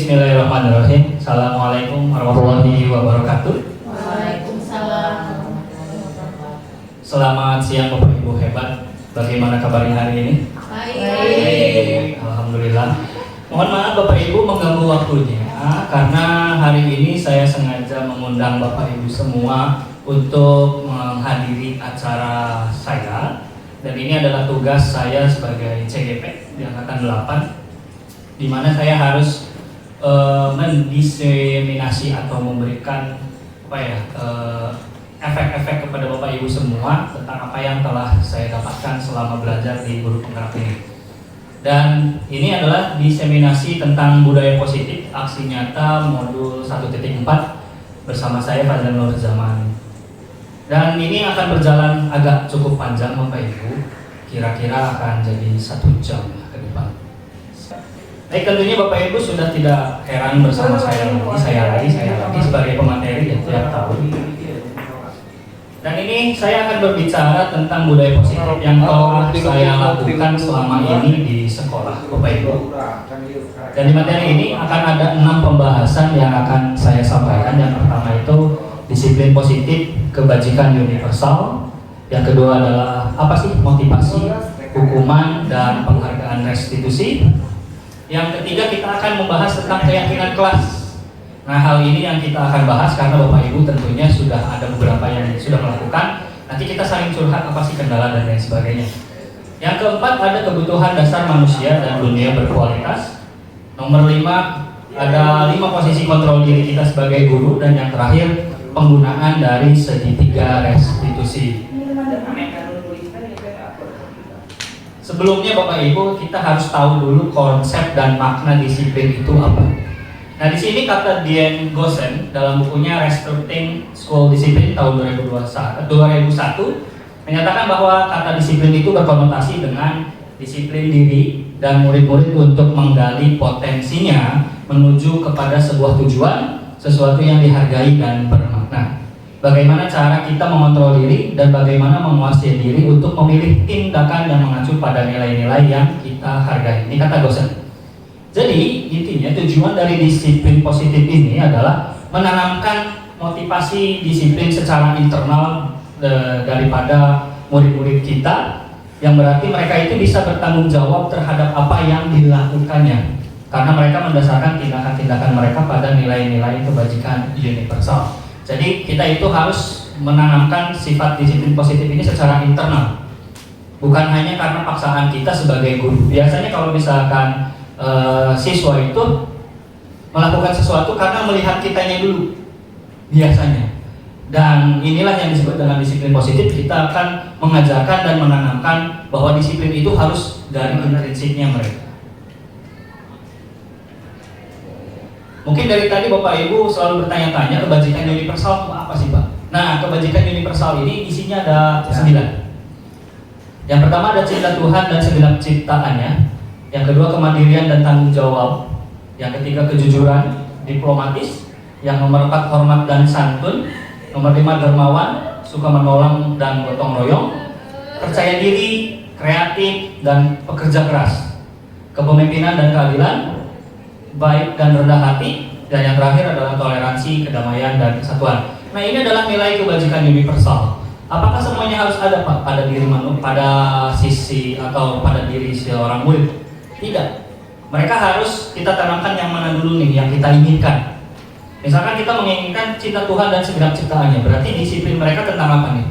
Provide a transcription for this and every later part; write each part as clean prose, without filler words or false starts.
Bismillahirrahmanirrahim. Assalamualaikum warahmatullahi wabarakatuh. Waalaikumsalam. Selamat siang Bapak Ibu hebat. Bagaimana kabarnya hari ini? Baik. Alhamdulillah. Mohon maaf Bapak Ibu mengganggu waktunya karena hari ini saya sengaja mengundang Bapak Ibu semua untuk menghadiri acara saya, dan ini adalah tugas saya sebagai CGP di Angkatan 8, di mana saya harus mendiseminasi atau memberikan efek-efek kepada Bapak Ibu semua tentang apa yang telah saya dapatkan selama belajar di Guru Penggerak ini. Dan ini adalah diseminasi tentang budaya positif aksi nyata modul 1.4 bersama saya Fazlan Nur Zaman. Dan ini akan berjalan agak cukup panjang Bapak Ibu, kira-kira akan jadi 1 jam ke depan. Baik, tentunya Bapak Ibu sudah tidak heran bersama saya lagi sebagai pemateri ya tiap tahun. Dan ini saya akan berbicara tentang budaya positif yang telah saya lakukan selama ini di sekolah Bapak Ibu. Dan di materi ini akan ada 6 pembahasan yang akan saya sampaikan. Yang pertama itu disiplin positif, kebajikan universal. Yang kedua adalah apa sih motivasi, hukuman, dan penghargaan restitusi. Yang ketiga kita akan membahas tentang keyakinan kelas. Nah, hal ini yang kita akan bahas karena Bapak Ibu tentunya sudah ada beberapa yang sudah melakukan. Nanti kita saling curhat apa sih kendala dan lain sebagainya. Yang keempat ada kebutuhan dasar manusia dan dunia berkualitas. Nomor 5 ada 5 posisi kontrol diri kita sebagai guru, dan yang terakhir penggunaan dari segitiga restitusi. Sebelumnya Bapak Ibu kita harus tahu dulu konsep dan makna disiplin itu apa. Nah, di sini kata Dian Gosen dalam bukunya Restructuring School Discipline tahun 2001 menyatakan bahwa kata disiplin itu berkonotasi dengan disiplin diri dan murid-murid untuk menggali potensinya menuju kepada sebuah tujuan, sesuatu yang dihargai dan bermakna. Bagaimana cara kita mengontrol diri dan bagaimana menguasai diri untuk memilih tindakan yang mengacu pada nilai-nilai yang kita hargai. Ini kata Gosen. Jadi intinya tujuan dari disiplin positif ini adalah menanamkan motivasi disiplin secara internal daripada murid-murid kita, yang berarti mereka itu bisa bertanggung jawab terhadap apa yang dilakukannya karena mereka mendasarkan tindakan-tindakan mereka pada nilai-nilai kebajikan universal. Jadi kita itu harus menanamkan sifat disiplin positif ini secara internal, bukan hanya karena paksaan kita sebagai guru. Biasanya kalau misalkan siswa itu melakukan sesuatu karena melihat kitanya dulu biasanya, dan inilah yang disebut dengan disiplin positif. Kita akan mengajarkan dan menanamkan bahwa disiplin itu harus dari intrinsiknya mereka. Mungkin dari tadi Bapak Ibu selalu bertanya-tanya kebajikan universal itu apa sih Pak? Nah, kebajikan universal ini isinya ada 9. Yang pertama ada cinta Tuhan dan segenap ciptaannya. Yang kedua kemandirian dan tanggung jawab. Yang ketiga kejujuran, diplomatis. Yang nomor 4 hormat dan santun. Nomor 5 dermawan, suka menolong dan gotong royong. Percaya diri, kreatif, dan pekerja keras. Kepemimpinan dan keadilan, baik dan rendah hati. Dan yang terakhir adalah toleransi, kedamaian, dan kesatuan. Nah, ini adalah nilai kebajikan universal. Apakah semuanya harus ada Pak pada diri manusia, pada sisi atau pada diri seorang murid? Tidak. Mereka harus kita tanamkan yang mana dulu nih, yang kita inginkan. Misalkan kita menginginkan cinta Tuhan dan segenap ciptaannya, berarti disiplin mereka tentang apa nih?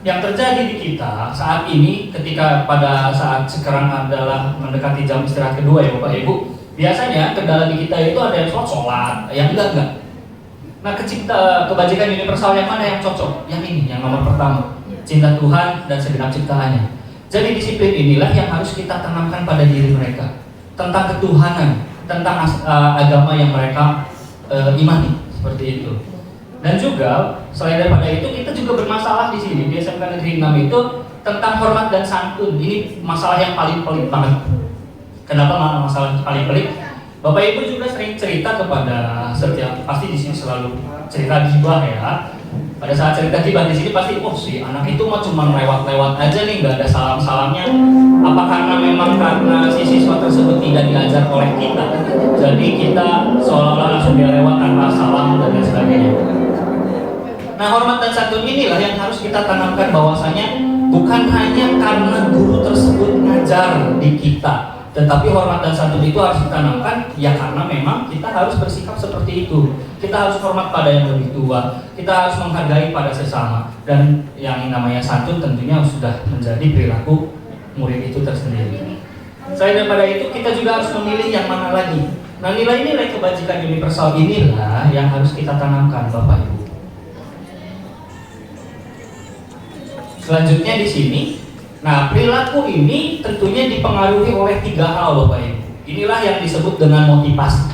Yang terjadi di kita saat ini, ketika pada saat sekarang adalah mendekati jam istirahat kedua ya Bapak Ibu, biasanya kendala di kita itu ada yang sholat, yang enggak. Nah, kebajikan universal yang mana yang cocok? Yang ini, yang nomor pertama, cinta Tuhan dan segenap ciptaannya. Jadi disiplin inilah yang harus kita tanamkan pada diri mereka tentang ketuhanan, tentang agama yang mereka imani, seperti itu. Dan juga selain daripada itu kita juga bermasalah di sini di SMK Negeri 6 itu tentang hormat dan santun. Ini masalah yang paling pelik banget. Kenapa masalah paling pelik? Bapak Ibu juga sering cerita kepada setiap, pasti di sini selalu cerita gibah ya. Pada saat cerita Gibah di sini pasti, oh si anak itu mah cuma lewat-lewat aja nih, nggak ada salam-salamnya. Apa karena memang karena si siswa tersebut tidak diajar oleh kita, jadi kita seolah-olah langsung dia lewat tanpa salam dan lain sebagainya. Nah, hormat dan santun inilah yang harus kita tanamkan bahwasanya bukan hanya karena guru tersebut ngajar di kita, tetapi hormat dan santun itu harus ditanamkan ya karena memang kita harus bersikap seperti itu. Kita harus hormat pada yang lebih tua, kita harus menghargai pada sesama, dan yang namanya santun tentunya sudah menjadi perilaku murid itu tersendiri. Selain daripada itu, kita juga harus memilih yang mana lagi. Nah, nilai-nilai kebajikan universal inilah yang harus kita tanamkan, Bapak Ibu. Selanjutnya di sini, nah perilaku ini tentunya dipengaruhi oleh 3 hal, Bapak Ibu. Inilah yang disebut dengan motivasi.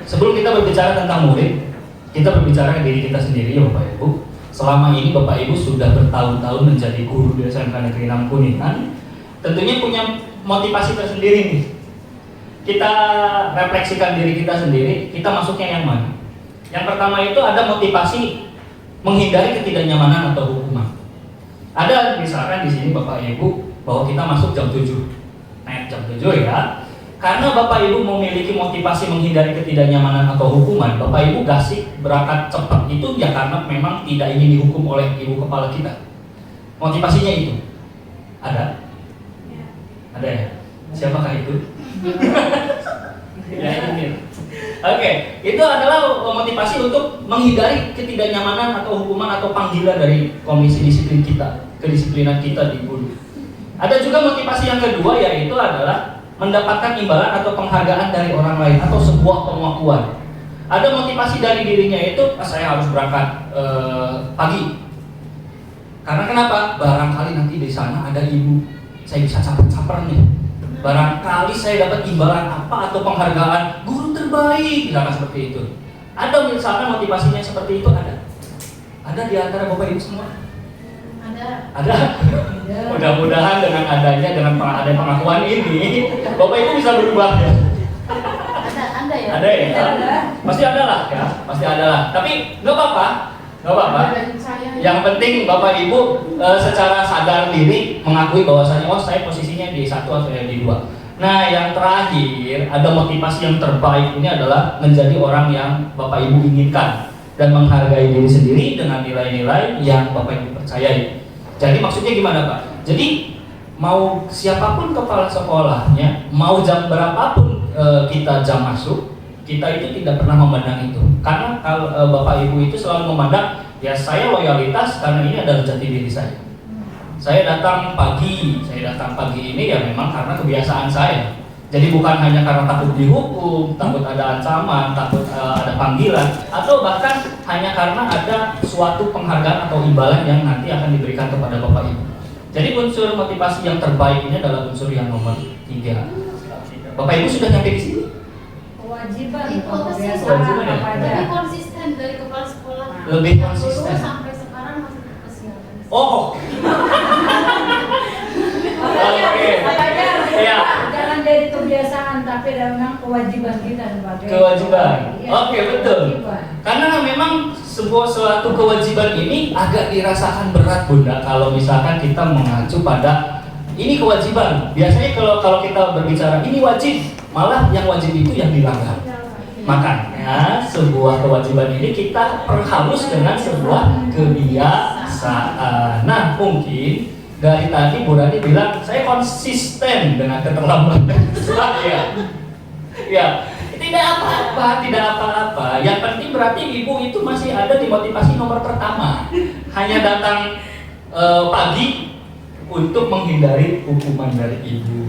Sebelum kita berbicara tentang murid, kita berbicara diri kita sendiri ya Bapak Ibu. Selama ini Bapak Ibu sudah bertahun-tahun menjadi guru di SMK Negeri 6 Kuningan, tentunya punya motivasi tersendiri nih. Kita refleksikan diri kita sendiri, kita masuknya yang mana? Yang pertama itu ada motivasi menghindari ketidaknyamanan atau hukuman. Ada misalkan di sini Bapak Ibu bahwa kita masuk jam 7. Nah, jam 7 ya. Karena Bapak Ibu memiliki motivasi menghindari ketidaknyamanan atau hukuman, Bapak Ibu gasik berangkat cepat itu ya karena memang tidak ingin dihukum oleh ibu kepala kita. Motivasinya itu. Ada? Ada ya? Siapakah itu? Ya, ini. Oke, itu adalah motivasi untuk menghindari ketidaknyamanan atau hukuman atau panggilan dari komisi disiplin kita, kedisiplinan kita di guru. Ada juga motivasi yang kedua, yaitu adalah mendapatkan imbalan atau penghargaan dari orang lain atau sebuah pengakuan. Ada motivasi dari dirinya itu, saya harus berangkat pagi. Karena kenapa? Barangkali nanti di sana ada ibu, saya bisa caper-caper nih. Barangkali saya dapat imbalan apa atau penghargaan guru terbaik, misalkan seperti itu. Ada misalkan motivasinya seperti itu, ada. Ada di antara Bapak Ibu semua? Ada. Mudah-mudahan dengan ada pengakuan ini, Bapak Ibu bisa berubah ya. Ada ya? Ada ya? Pasti ada lah ya, pasti ada lah. Tapi nggak apa-apa. Yang penting Bapak Ibu secara sadar diri mengakui bahwasanya oh saya posisinya di 1 atau di 2. Nah, yang terakhir ada motivasi yang terbaik ini adalah menjadi orang yang Bapak Ibu inginkan dan menghargai diri sendiri dengan nilai-nilai yang Bapak Ibu percayai. Jadi maksudnya gimana Pak? Jadi mau siapapun kepala sekolahnya, mau jam berapapun kita jam masuk, kita itu tidak pernah memandang itu. Karena kalau Bapak Ibu itu selalu memandang, ya saya loyalitas karena ini adalah jati diri saya. Saya datang pagi ini ya memang karena kebiasaan saya. Jadi bukan hanya karena takut dihukum, takut ada ancaman, takut ada panggilan, atau bahkan hanya karena ada suatu penghargaan atau imbalan yang nanti akan diberikan kepada Bapak Ibu. Jadi unsur motivasi yang terbaik ini adalah unsur yang nomor 3. Bapak Ibu sudah nyampe di sini? Kewajiban ya? Lebih konsisten dari kepala sekolah. Lebih konsisten. Dulu sampai sekarang masih kesiapan. Oh. Oke. Ya. Jangan dari kebiasaan, tapi memang kewajiban kita sebagai kewajiban. Ya, Oke, betul. Kewajiban. Karena memang suatu kewajiban ini agak dirasakan berat Bunda kalau misalkan kita mengacu pada ini kewajiban. Biasanya kalau kita berbicara ini wajib, malah yang wajib itu yang dilanggar. Makanya sebuah kewajiban ini kita perhalus dengan sebuah kebiasaan. Nah, mungkin dari tadi Bu Rani bilang saya konsisten dengan keterlambatan saya. Ya, tidak apa-apa. Yang penting berarti ibu itu masih ada di motivasi nomor pertama. Hanya datang pagi untuk menghindari hukuman dari ibu.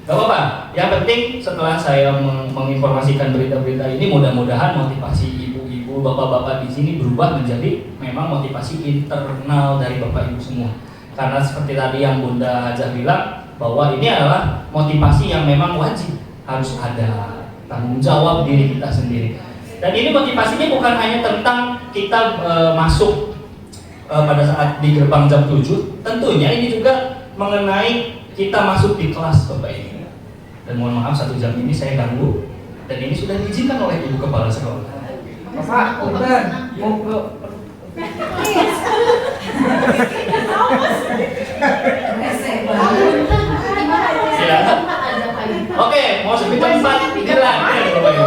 Gak apa-apa. Yang penting setelah saya menginformasikan berita-berita ini, mudah-mudahan motivasi ibu-ibu, bapak-bapak di sini berubah menjadi memang motivasi internal dari bapak ibu semua. Karena seperti tadi yang Bunda Hajah bilang bahwa ini adalah motivasi yang memang wajib harus ada tanggung jawab diri kita sendiri. Dan ini motivasinya bukan hanya tentang kita masuk pada saat di gerbang jam 7, tentunya ini juga mengenai kita masuk di kelas Bapak Ibu. Dan mohon maaf 1 jam ini saya ganggu dan ini sudah diizinkan oleh Ibu Kepala Sekolah. Bapak, udah mau Ya. Oke, mau sebut tempat inilah ya, Bapak Ibu.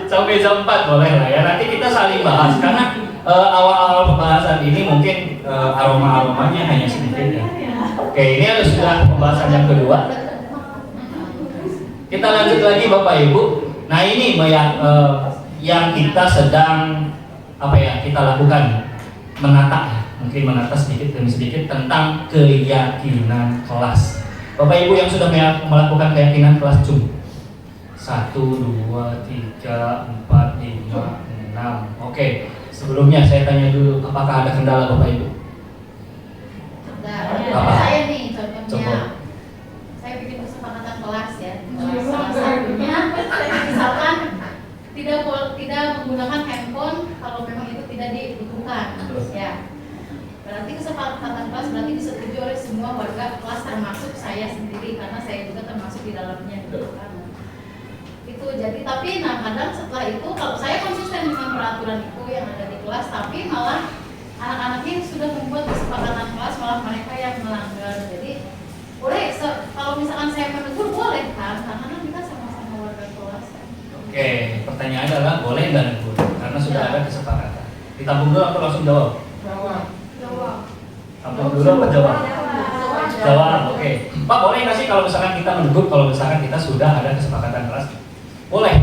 Sampai jam 4 boleh lah ya. Nanti kita saling bahas karena awal-awal pembahasan ini mungkin aroma-aromanya hanya sedikit ya. Oke, ini sudah pembahasan yang kedua. Kita lanjut lagi Bapak Ibu. Nah ini yang kita sedang kita lakukan, menata mungkin menata sedikit demi sedikit tentang keyakinan kelas. Bapak Ibu yang sudah melakukan keyakinan kelas cum 1, 2, 3, 4, 5, 6. Oke, sebelumnya saya tanya dulu, apakah ada kendala Bapak Ibu? Apa? Saya nih contohnya. Coba. Saya bikin kesepakatan kelas ya. Salah satunya misalkan tidak menggunakan handphone kalau memang itu tidak dibutuhkan. Ya. Berarti kesepakatan kelas berarti disetujui oleh semua warga kelas termasuk saya sendiri karena saya juga termasuk di dalamnya gitu kan. Itu jadi tapi kadang setelah itu kalau saya konsisten dengan peraturan itu yang ada di kelas tapi malah anak-anaknya sudah membuat kesepakatan kelas malah mereka yang melanggar. Jadi boleh kalau misalkan saya menegur boleh kan karena kita sama-sama warga kelas. Oke, pertanyaannya adalah boleh nggak negur? Karena sudah ada kesepakatan. Ditampung dulu atau langsung jawab? Tampung dulu apa jawab? Jawab. Oke. Pak, boleh nggak sih kalau misalkan kita menegur kalau misalkan kita sudah ada kesepakatan kelas? Boleh.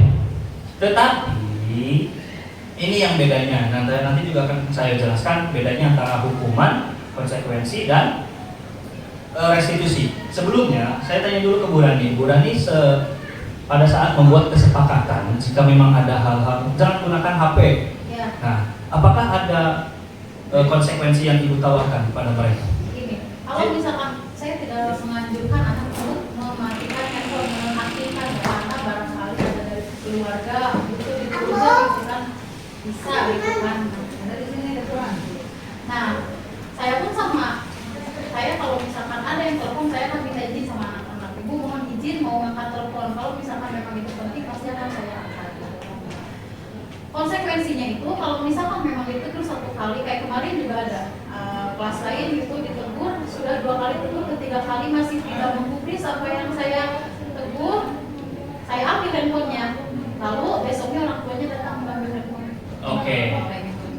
Tetapi ini yang bedanya. Nanti juga akan saya jelaskan bedanya antara hukuman, konsekuensi dan restitusi. Sebelumnya saya tanya dulu ke Bu Rani. Bu Rani pada saat membuat kesepakatan jika memang ada hal-hal jangan gunakan HP. Ya. Nah, apakah ada konsekuensi yang Ibu tawarkan pada mereka? Gini, kalau misalkan saya tidak menganjurkan anak untuk mematikan handphone, menonaktifkan karena barangkali ada dari keluarga itu dituliskan gitu kan bisa gitu kan. Dari sini ada kurang. Nah, saya pun sama. Saya kalau misalkan ada yang telepon saya akan minta izin sama anak-anak. Ibu mohon izin mau ngangkat telepon. Kalau misalkan memang itu penting pasti akan saya angkat. Konsekuensinya itu kalau misalkan memang ditegur satu kali kayak kemarin juga ada kelas lain itu ditegur sudah 2 kali tegur ketiga kali masih tidak menggubris apa yang saya tegur saya ambil handphonenya lalu besoknya orang tuanya datang mengambil handphone. Oke.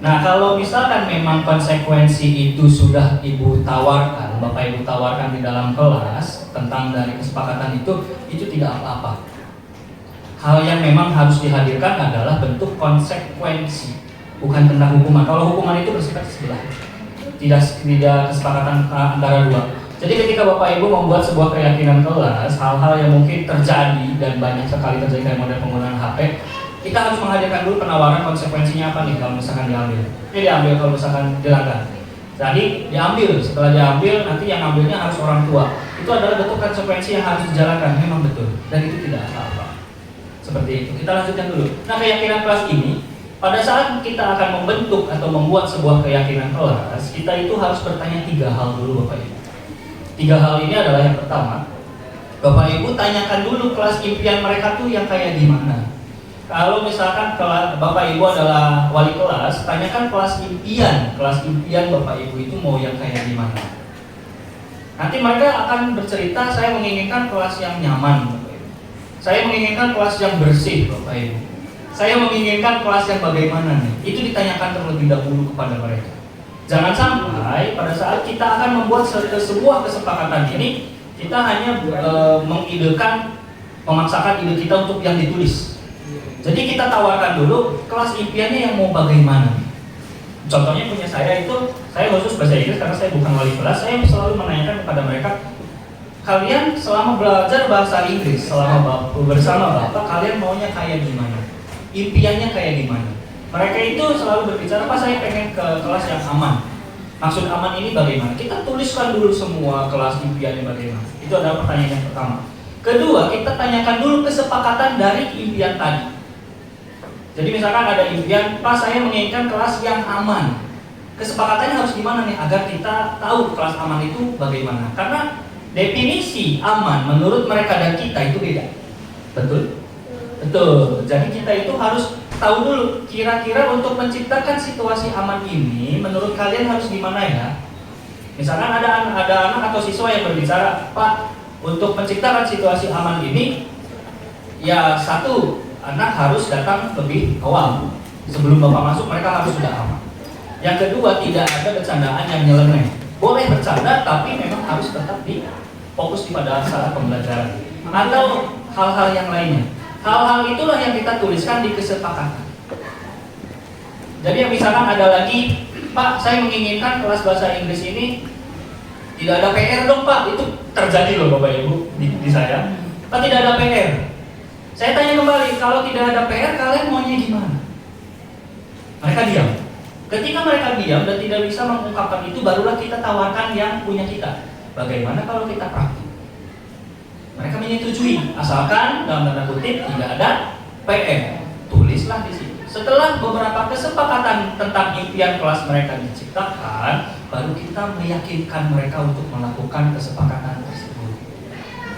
Nah kalau misalkan memang konsekuensi itu sudah Ibu tawarkan, Bapak Ibu tawarkan di dalam kelas tentang dari kesepakatan itu tidak apa-apa. Hal yang memang harus dihadirkan adalah bentuk konsekuensi, bukan tentang hukuman. Kalau hukuman itu bersifat sebelah, tidak kesepakatan antara dua. Jadi ketika Bapak Ibu membuat sebuah keyakinan kelas, hal-hal yang mungkin terjadi dan banyak sekali terjadi dalam model penggunaan HP, kita harus menghadirkan dulu penawaran konsekuensinya apa nih kalau misalkan diambil. Ini diambil kalau misalkan dilanggar. Jadi diambil, setelah diambil nanti yang ambilnya harus orang tua. Itu adalah bentuk konsekuensi yang harus dijalankan, memang betul. Dan itu tidak apa-apa. Seperti itu. Kita lanjutkan dulu. Nah, keyakinan kelas ini pada saat kita akan membentuk atau membuat sebuah keyakinan kelas, kita itu harus bertanya 3 hal dulu Bapak Ibu. 3 hal ini adalah yang pertama, Bapak Ibu tanyakan dulu kelas impian mereka tuh yang kayak gimana. Kalau misalkan Bapak Ibu adalah wali kelas, tanyakan kelas impian Bapak Ibu itu mau yang kayak gimana. Nanti mereka akan bercerita, saya menginginkan kelas yang nyaman Bapak Ibu. Saya menginginkan kelas yang bersih Bapak Ibu. Saya menginginkan kelas yang bagaimana nih. Itu ditanyakan terlebih dahulu kepada mereka. Jangan sampai pada saat kita akan membuat sebuah kesepakatan ini, kita hanya mengidekan, memaksakan ide kita untuk yang ditulis. Jadi kita tawarkan dulu kelas impiannya yang mau bagaimana. Contohnya punya saya itu, saya khusus bahasa Inggris karena saya bukan wali kelas, saya selalu menanyakan kepada mereka, kalian selama belajar bahasa Inggris, selama bersama Bapak, kalian maunya kayak gimana? Impiannya kayak gimana? Mereka itu selalu berbicara, Pak saya pengen ke kelas yang aman. Maksud aman ini bagaimana? Kita tuliskan dulu semua kelas impiannya bagaimana. Itu adalah pertanyaan yang pertama. Kedua, kita tanyakan dulu kesepakatan dari impian tadi. Jadi misalkan ada impian, Pak saya menginginkan kelas yang aman. Kesepakatannya harus gimana nih agar kita tahu kelas aman itu bagaimana? Karena definisi aman menurut mereka dan kita itu beda. Betul? Betul. Jadi kita itu harus tahu dulu kira-kira untuk menciptakan situasi aman ini menurut kalian harus gimana ya? Misalkan ada anak atau siswa yang berbicara, Pak, untuk menciptakan situasi aman ini, ya satu, anak harus datang lebih awal. Sebelum Bapak masuk, mereka harus sudah aman. Yang kedua, tidak ada bercandaan yang nyeleneh. Boleh bercanda, tapi memang harus tetap fokus pada saat pembelajaran. Atau hal-hal yang lainnya. Hal-hal itulah yang kita tuliskan di kesepakatan. Jadi misalkan ada lagi, Pak, saya menginginkan kelas bahasa Inggris ini tidak ada PR dong Pak. Itu terjadi loh Bapak Ibu di saya. Pak, tidak ada PR. Saya tanya kembali, kalau tidak ada PR kalian maunya gimana? Mereka diam. Ketika mereka diam dan tidak bisa mengungkapkan itu, barulah kita tawarkan yang punya kita. Bagaimana kalau kita praktik? Mereka menyetujui, asalkan dalam tanda kutip tidak ada PR. Tulislah di situ. Setelah beberapa kesepakatan tentang impian kelas mereka diciptakan, baru kita meyakinkan mereka untuk melakukan kesepakatan tersebut.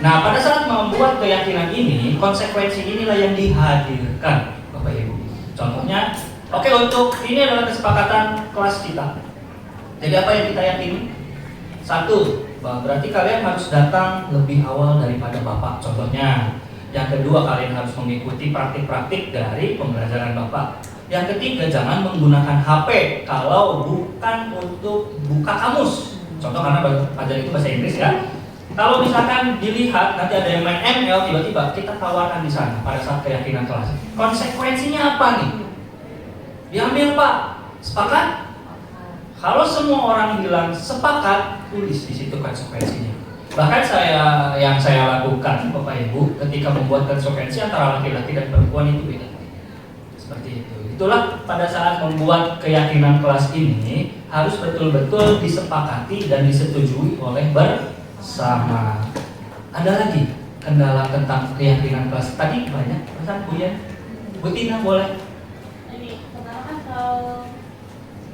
Nah, pada saat membuat keyakinan ini, konsekuensi inilah yang dihadirkan, Bapak Ibu. Contohnya, oke, untuk ini adalah kesepakatan kelas kita. Jadi apa yang kita yakini? Satu, berarti kalian harus datang lebih awal daripada Bapak. Contohnya. Yang kedua, kalian harus mengikuti praktik-praktik dari pembelajaran Bapak. Yang ketiga, jangan menggunakan HP kalau bukan untuk buka kamus. Contoh, karena pelajaran itu bahasa Inggris ya. Kalau misalkan dilihat nanti ada yang main ML, tiba-tiba kita tawarkan di sana pada saat keyakinan kelas. Konsekuensinya apa nih? Diambil Pak, sepakat? Kalau semua orang bilang sepakat, tulis di situ konsekuensinya. Bahkan yang saya lakukan Bapak Ibu ketika membuat konsekuensi antara laki-laki dan perempuan itu beda. Seperti itu. Itulah pada saat membuat keyakinan kelas ini harus betul-betul disepakati dan disetujui oleh bersama. Ada lagi kendala tentang keyakinan kelas. Tadi banyak pesan Bu Yan. Bu Tina boleh. Ini pertama kan kalau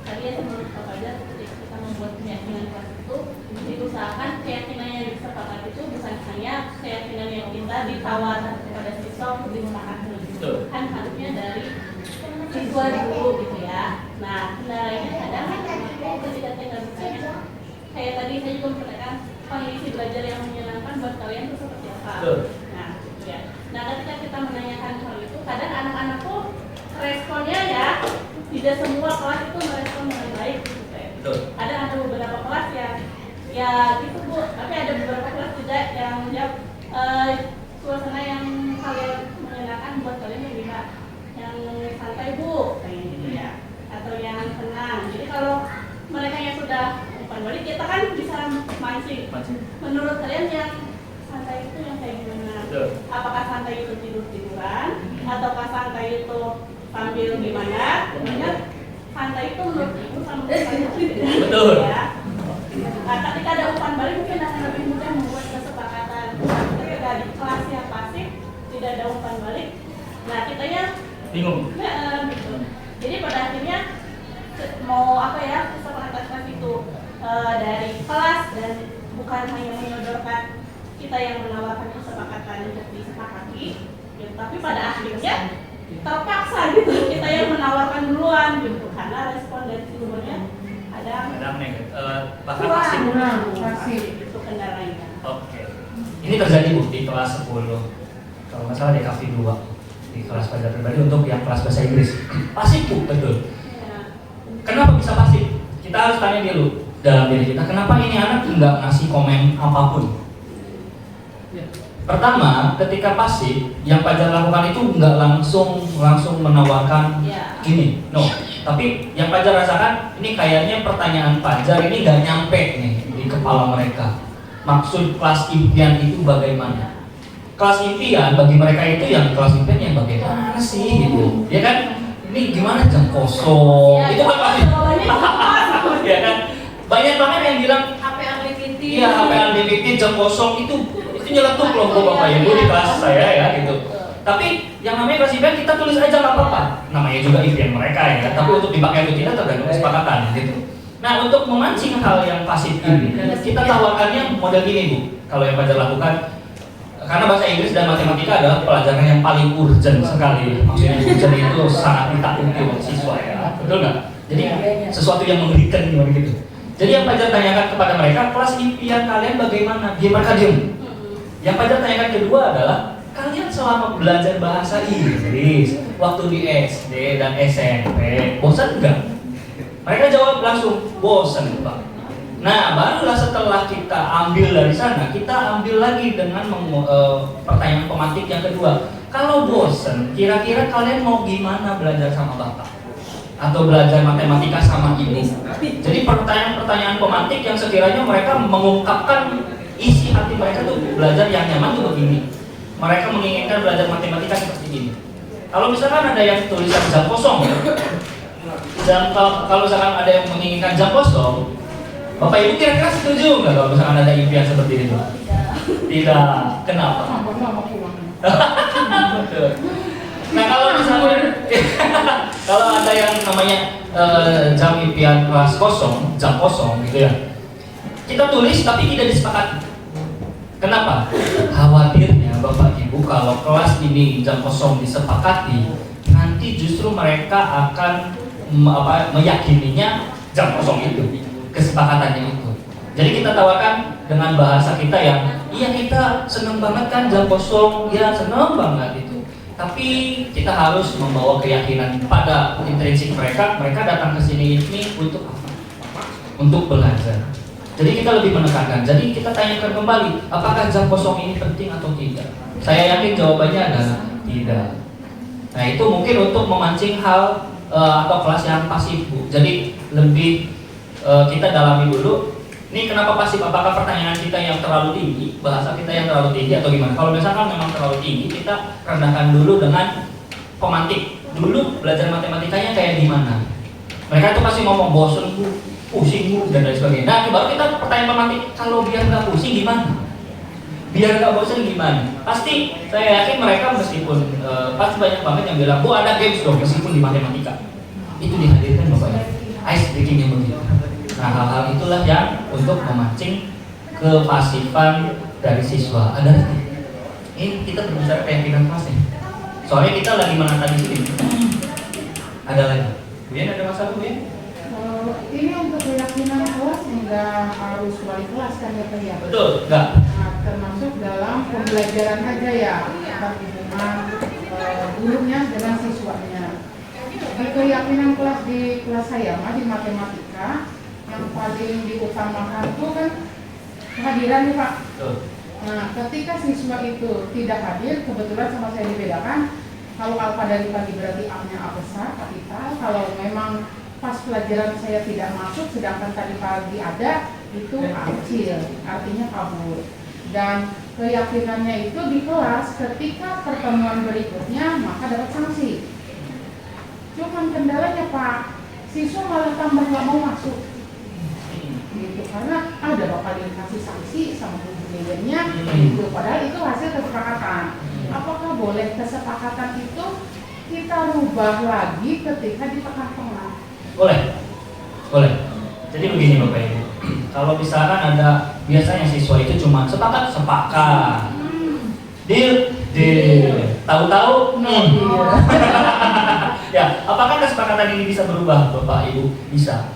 tadi ya menurut Pak Fajar ketika kita membuat keyakinan kelas itu diusahakan keyakinan yang disepakati itu bukan hanya keyakinan yang kita ditawarkan kepada siswa untuk digunakan dulu. Kan harusnya dari siswa dulu gitu ya. Nah, kendalanya kadang ketika kita bicara kayak tadi saya juga mengatakan kondisi belajar yang menyenangkan buat kalian itu seperti apa. Nah, ya. Nah, ketika kita menanyakan hal itu, kadang anak-anak tuh responnya ya tidak semua kelas itu merespon dengan baik gitu kayak. Ada beberapa kelas yang ya gitu Bu, tapi ada beberapa kelas juga yang menjawab suasana yang kalian menyenangkan buat kalian yang bisa yang santai Bu, kayak gitu ya, atau yang tenang. Jadi kalau mereka yang sudah umpan balik, kita kan bisa mancing. Menurut kalian yang santai itu yang kayak gimana? Apakah santai itu tidur-tiduran, ataukah santai itu sambil gimana? Banyak santai itu menurut ibu sama saya Betul. Ya. Nah, ketika ada umpan balik mungkin akan lebih mudah membuat kesepakatan. Ketika di kelas yang pasif tidak ada umpan balik, nah kitanya Bingung. Gitu. Jadi pada akhirnya mau apa ya kesepakatan kelas itu dari kelas dan bukan hanya menyodorkan kita yang menawarkan kesepakatan untuk disepakati, gitu. Tapi pada akhirnya terpaksa gitu kita yang menawarkan duluan gitu karena respon dari sumbernya ada bahkan pasif itu kendalanya. Oke. Ini terjadi Bu di kelas 10. Kalau nggak salah di KV 2 di kelas pelajaran pribadi untuk yang kelas bahasa Inggris. Pasif Bu, betul. Ya. Kenapa bisa pasif? Kita harus tanya dulu dalam diri kita, kenapa ini anak nggak ngasih komen apapun? Pertama, ketika pasif, yang Fajar lakukan itu nggak langsung menawarkan ini, no. Tapi yang Fajar rasakan, ini kayaknya pertanyaan Fajar ini nggak nyampe nih di kepala mereka. Maksud kelas impian itu bagaimana? Kelas impian bagi mereka itu yang kelas impian yang bagaimana sih gitu, ya kan? Ini gimana jam kosong? Itu kan pasti, ya kan? Banyak banget yang bilang HP unlimited. iya HP unlimited jam kosong itu nyeletuk loh Bapak Ibu di kelas saya ya gitu. Tapi yang namanya kelas impian kita tulis aja nggak apa-apa. Namanya juga impian mereka ya. Tapi untuk dipakai atau tidak tergantung kesepakatan gitu. Nah, untuk memancing hal yang pasif ini, kita tawarkannya model gini Bu. Kalau yang Fajar lakukan, Karena bahasa Inggris dan matematika adalah pelajaran yang paling urgent sekali. Maksudnya urgent itu sangat ditakuti oleh siswa ya, betul nggak? Jadi sesuatu yang mengerikan gitu. Jadi yang Fajar tanyakan kepada mereka, kelas impian kalian bagaimana? Dia mereka diam. Yang Fajar tanyakan kedua adalah, kalian selama belajar bahasa Inggris waktu di SD dan SMP bosan enggak? Mereka jawab langsung, bosan Pak. Nah, barulah setelah kita ambil dari sana, kita ambil lagi dengan pertanyaan pematik yang kedua. Kalau bosan, kira-kira kalian mau gimana belajar sama Bapak? Atau belajar matematika sama Ibu? Jadi pertanyaan-pertanyaan pematik yang sekiranya mereka mengungkapkan isi hati mereka tuh, belajar yang nyaman tuh begini. Mereka menginginkan belajar matematika seperti ini. Kalau misalkan ada yang tulisan jam kosong, kalau misalkan ada yang menginginkan jam kosong, Bapak Ibu kira-kira setuju nggak kalau misalkan ada impian seperti itu? Tidak. Kenapa? Nah kalau misalnya kalau ada yang namanya jam impian kelas kosong, jam kosong gitu ya, kita tulis tapi tidak disepakati. Kenapa? Khawatirnya Bapak Ibu kalau kelas ini jam kosong disepakati, nanti justru mereka akan meyakininya jam kosong itu, kesepakatannya itu. Jadi kita tawarkan dengan bahasa kita yang, iya kita senang banget kan jam kosong, ya senang banget itu. Tapi kita harus membawa keyakinan pada intrinsik mereka datang ke sini ini untuk apa? Untuk belajar. Jadi kita lebih menekankan. Jadi kita tanyakan kembali, apakah jam kosong ini penting atau tidak? Saya yakin jawabannya adalah tidak. Nah itu mungkin untuk memancing hal atau kelas yang pasif, Bu. Jadi lebih kita dalami dulu. Ini kenapa pasif? Apakah pertanyaan kita yang terlalu tinggi, bahasa kita yang terlalu tinggi atau gimana? Kalau misalkan memang terlalu tinggi, kita rendahkan dulu dengan pemantik. Dulu belajar matematikanya kayak gimana? Mereka tuh pasti ngomong bosen Bu, pusing Bu, dan lain sebagainya. Nah baru kita pertanyaan pemantik, kalau biar nggak pusing gimana? Biar nggak bosen gimana? Pasti saya yakin mereka meskipun pasti banyak banget yang bilang, Bu ada games dong meskipun di matematika. Itu dihadirkan Bapak. Ice breaking yang begitu. Nah hal-hal itulah yang untuk memancing kepasifan dari siswa. Ada lagi? Ini kita berbicara keyakinan kelas nih. Soalnya kita lagi menata di sini. Ada lagi? Buyan ada masalah Buyan? Ini untuk keyakinan kelas enggak harus wali kelas kan ya Pak ya? Betul, enggak. Nah, termasuk dalam pembelajaran aja ya, hubungan gurunya dengan siswanya. Di keyakinan kelas di kelas saya mah di matematika yang paling diutamakan itu kan kehadiran nih Pak. Betul. Nah, ketika siswa itu tidak hadir, kebetulan sama saya dibedakan. Kalau alfa dari pagi berarti A-nya A besar, kapital. Kalau memang pas pelajaran saya tidak masuk, sedangkan tadi pagi ada, itu A kecil, artinya kabur. Dan keyakinannya itu di kelas, ketika pertemuan berikutnya, maka dapat sanksi. Cuman kendalanya Pak, siswa malah tambah nggak mau masuk. Gitu, karena ada Bapak dikasih sanksi sama guru manajernya, gitu. Padahal itu hasil kesepakatan. Apakah boleh kesepakatan itu kita rubah lagi ketika di tengah-tengah? Boleh, boleh. Jadi begini Bapak Ibu, kalau misalkan ada biasanya siswa itu cuma sepakat, deal, tahu-tahu, Ya, apakah kesepakatan ini bisa berubah Bapak Ibu? Bisa.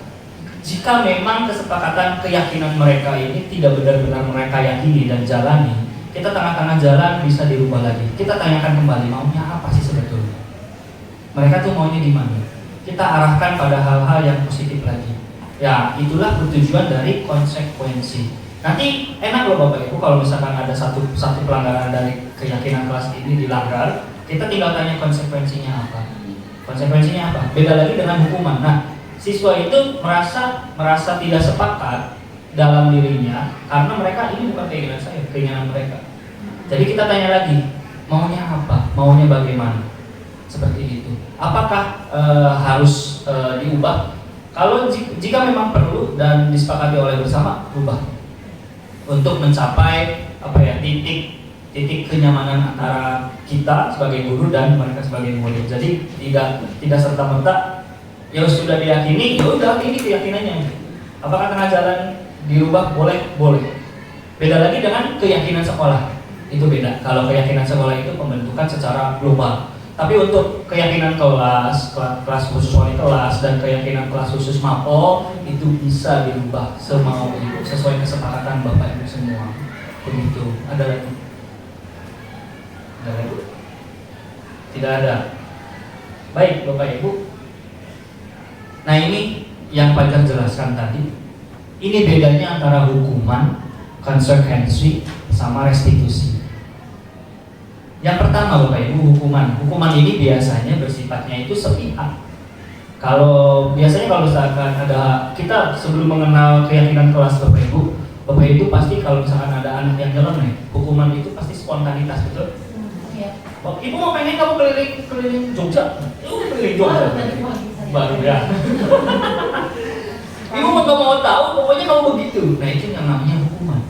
Jika memang kesepakatan keyakinan mereka ini tidak benar-benar mereka yakini dan jalani, kita tengah-tengah jalan bisa dirubah lagi. Kita tanyakan kembali, maunya apa sih sebetulnya? Mereka tuh maunya gimana? Kita arahkan pada hal-hal yang positif lagi. Ya, itulah bertujuan dari konsekuensi. Nanti enak loh Bapak Ibu kalau misalkan ada satu pelanggaran dari keyakinan kelas ini dilanggar, kita tinggal tanya konsekuensinya apa. Konsekuensinya apa? Beda lagi dengan hukuman. Nah, siswa itu merasa tidak sepakat dalam dirinya karena mereka ini bukan keinginan saya, keinginan mereka. Jadi kita tanya lagi, maunya apa? Maunya bagaimana? Seperti itu. Apakah harus diubah? Kalau jika memang perlu dan disepakati oleh bersama, ubah untuk mencapai titik kenyamanan antara kita sebagai guru dan mereka sebagai murid. Jadi tidak serta-merta ya sudah diyakini, ya udah ini keyakinannya. Apakah tengah jalan dirubah? Boleh. Beda lagi dengan keyakinan sekolah. itu beda. Kalau keyakinan sekolah itu pembentukan secara global. Tapi untuk keyakinan kelas khusus wali kelas dan keyakinan kelas khusus MAPO itu bisa dirubah semau ibu sesuai kesepakatan Bapak Ibu semua. Begitu. Ada lagi? Ada lagi? Tidak ada. Baik Bapak Ibu. Nah ini yang Fajar jelaskan tadi. Ini bedanya antara hukuman, konsekuensi, sama restitusi. Yang pertama Bapak Ibu, hukuman. Hukuman ini biasanya bersifatnya itu sepihak. Kalau misalkan ada kita sebelum mengenal keyakinan kelas Bapak Ibu pasti kalau misalkan ada anak yang nyeleneh, hukuman itu pasti spontanitas, betul? Iya. Ibu mau pengen kamu keliling Jogja? Keliling Jogja. Baru ya. Ibu mau tahu, pokoknya kamu begitu. Nah itu yang namanya hukuman.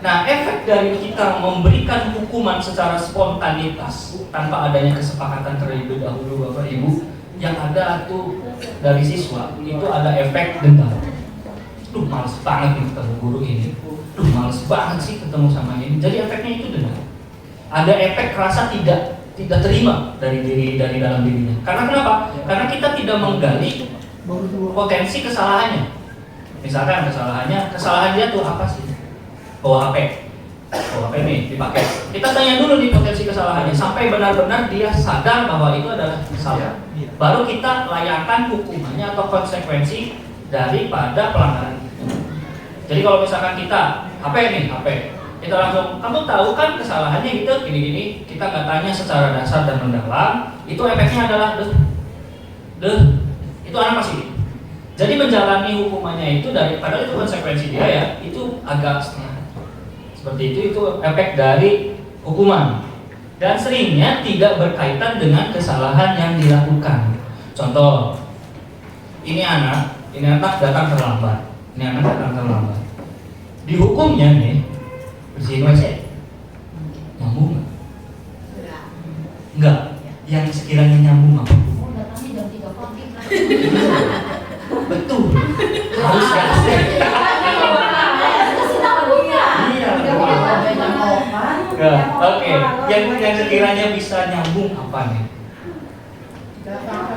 Nah, efek dari kita memberikan hukuman secara spontanitas tanpa adanya kesepakatan terlebih dahulu Bapak Ibu, yang ada tuh dari siswa itu ada efek dendam. Duh, males banget nih ketemu guru ini. Duh, males banget sih ketemu sama ini. Jadi efeknya itu dendam. Ada efek rasa tidak terima dari dalam dirinya. Karena kenapa? Karena kita tidak menggali potensi kesalahannya. Misalkan kesalahan dia tuh apa sih? Bawa HP nih dipakai. Kita tanya dulu nih potensi kesalahannya sampai benar-benar dia sadar bahwa itu adalah salah. Baru kita layakkan hukumannya atau konsekuensi daripada pelanggaran itu. Jadi kalau misalkan kita HP, kita langsung, kamu tahu kan kesalahannya gitu gini-gini, kita nggak tanya secara dasar dan mendalam, itu efeknya adalah itu anak masih. Jadi menjalani hukumannya itu padahal itu konsekuensi dia ya, itu agak setengah. Seperti itu efek dari hukuman. Dan seringnya tidak berkaitan dengan kesalahan yang dilakukan. Contoh, ini anak datang terlambat. Dihukumnya nih bersihin WC. Nyambung nggak? Enggak. Yang sekiranya nyambung apa? Oh, datangnya jam 3 pagi. Betul. Harus gasek. Oke. Yang sekiranya bisa nyambung apa nih?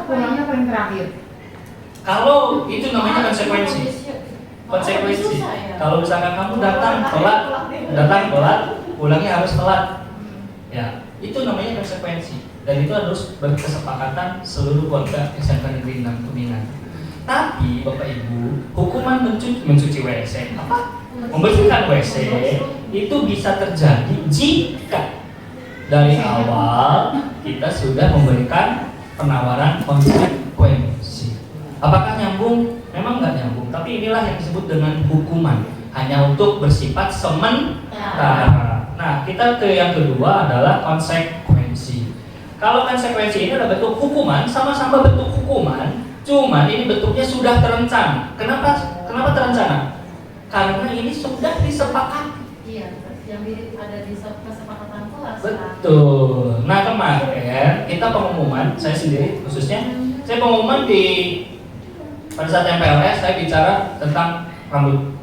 Pulangnya paling terakhir. Kalau itu namanya konsekuensi. Kalau misalkan kamu datang telat, pulangnya harus telat. Ya, itu namanya konsekuensi. Dan itu harus berkesepakatan seluruh keluarga SMK Negeri 6 Kuningan. Tapi Bapak Ibu, hukuman mencuci WC membersihkan WC itu bisa terjadi jika dari awal kita sudah memberikan penawaran konsekuensi. Apakah nyambung? Memang nggak nyambung, tapi inilah yang disebut dengan hukuman, hanya untuk bersifat sementara. Nah, kita ke yang kedua adalah konsekuensi. Kalau konsekuensi ini adalah bentuk hukuman, sama-sama bentuk hukuman, cuman ini bentuknya sudah terencana. Kenapa terencana? Karena ini sudah disepakati. Iya, yang ada di kesepakatan kelas. Betul. Nah kemarin kita pengumuman, saya sendiri khususnya, saya pengumuman pada saat MPLS saya bicara tentang rambut.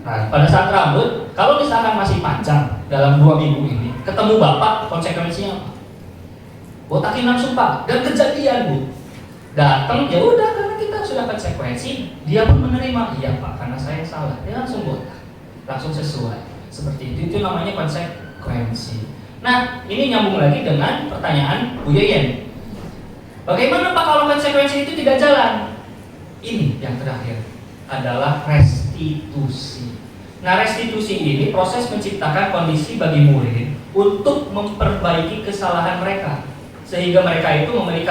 Nah pada saat rambut, kalau misalkan masih panjang dalam 2 minggu ini, ketemu bapak konsekuensinya apa? Botakin langsung Pak, dan kejadian Bu. Datang ya udah karena kita sudah konsekuensi, dia pun menerima, iya Pak karena saya salah, dia langsung botak, langsung sesuai. Seperti itu namanya konsekuensi. Nah ini nyambung lagi dengan pertanyaan Bu Yeyen. Bagaimana Pak kalau konsekuensi itu tidak jalan? Ini yang terakhir adalah restitusi. Nah restitusi ini proses menciptakan kondisi bagi murid untuk memperbaiki kesalahan mereka, sehingga mereka itu memiliki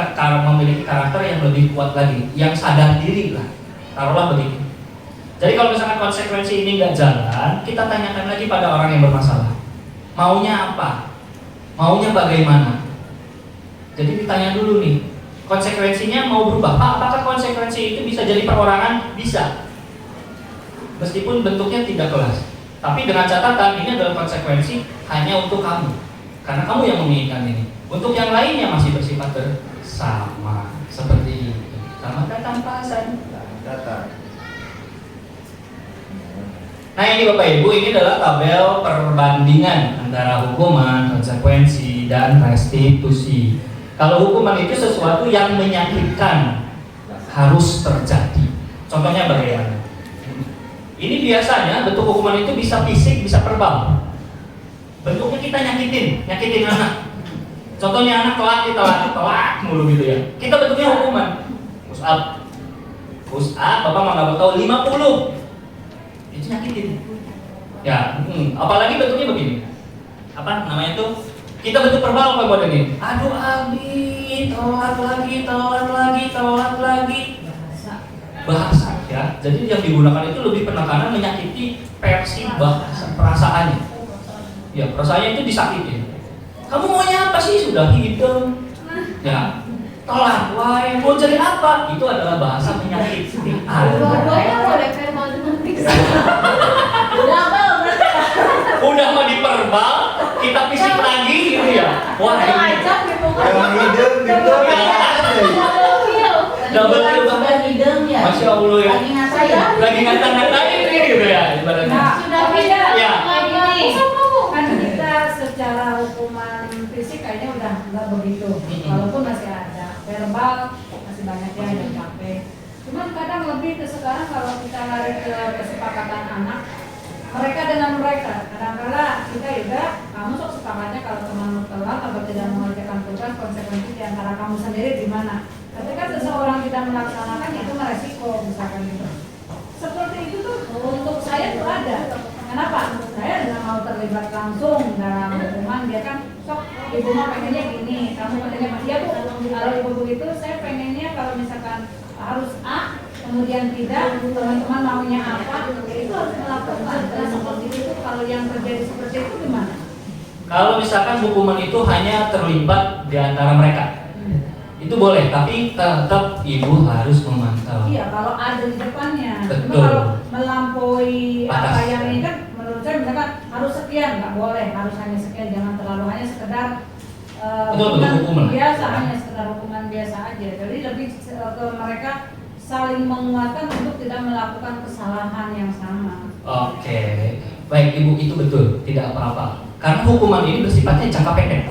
karakter yang lebih kuat lagi, yang sadar diri lah, taruhlah begitu. Jadi kalau misalkan konsekuensi ini nggak jalan, kita tanyakan lagi pada orang yang bermasalah, maunya apa, maunya bagaimana. Jadi ditanya dulu nih, konsekuensinya mau berubah, Pak, apakah konsekuensi itu bisa jadi perorangan? Bisa, meskipun bentuknya tidak kelas, tapi dengan catatan ini adalah konsekuensi hanya untuk kamu, karena kamu yang menginginkan ini. Untuk yang lainnya masih bersifat bersama, seperti itu. Selamat datang Pak Hasan. Nah ini Bapak Ibu, ini adalah tabel perbandingan antara hukuman, konsekuensi, dan restitusi. Kalau hukuman itu sesuatu yang menyakitkan, harus terjadi. Contohnya bagaimana? Ini biasanya bentuk hukuman itu bisa fisik, bisa verbal. Bentuknya kita nyakitin anak. Contohnya anak telat mulu gitu ya. Kita bentuknya hukuman. Push up, Bapak nggak tahu 50. Itu nyakitin. Ya, apalagi bentuknya begini. Apa namanya tuh? Kita bentuk verbal apa buat ini? Aduh Abi, telat lagi. Bahasa ya. Jadi yang digunakan itu lebih penekanan menyakiti versi bahasa perasaannya. Ya, perasaannya itu disakitin. Kamu maunya apa sih? Sudah hidup. Ya, telat. Wah, mau jadi apa? Itu adalah bahasa menyakiti. Dua-duanya boleh verbal dengan fisik. Udah mau diperbal, kita fisik lagi gitu ya. Wah, ini Ajak gitu kan. Yang hidup gitu double kill banget. hidung ya. Masya Allah ya. Lagi ngasain. Lagi ngata-ngatain gitu ya ibaratnya. Nah, Sudah tapi beda. Ya. Lagi kan kita secara hukuman fisik kayaknya udah nggak begitu. Walaupun masih ada verbal, masih banyak ya yang capek. Cuman kadang lebih ke sekarang kalau kita lari ke kesepakatan anak, mereka dengan mereka. Kadang-kadang kita juga, kamu sok sepakatnya kalau temanmu telat atau tidak mengerjakan tugas, konsekuensi di antara kamu sendiri di mana. Ketika seseorang tidak melaksanakan itu meresiko misalkan gitu. Seperti itu tuh untuk saya tuh ada. Kenapa? Saya tidak mau terlibat langsung dalam hukuman. Dia kan sok ibu mah pengennya gini, kamu pengennya dia tuh kalau ibu begitu saya pengennya kalau misalkan harus A kemudian tidak, teman-teman maunya apa, ya itu harus melakukan. Dan seperti itu kalau yang terjadi seperti itu gimana? Kalau misalkan hukuman itu hanya terlibat di antara mereka, itu boleh, tapi tetap ibu harus memantau. Iya, kalau ada di depannya. Cuma Betul. kalau melampaui apa Batas. yang ini kan menurut saya misalkan harus sekian, nggak boleh, harus hanya sekian, jangan terlalu hanya sekedar Betul, hukuman. biasa, hanya sekedar hukuman biasa aja. Jadi lebih ke mereka saling menguatkan untuk tidak melakukan kesalahan yang sama. Oke, baik Ibu, itu betul, tidak apa-apa. Karena hukuman ini bersifatnya jangka pendek.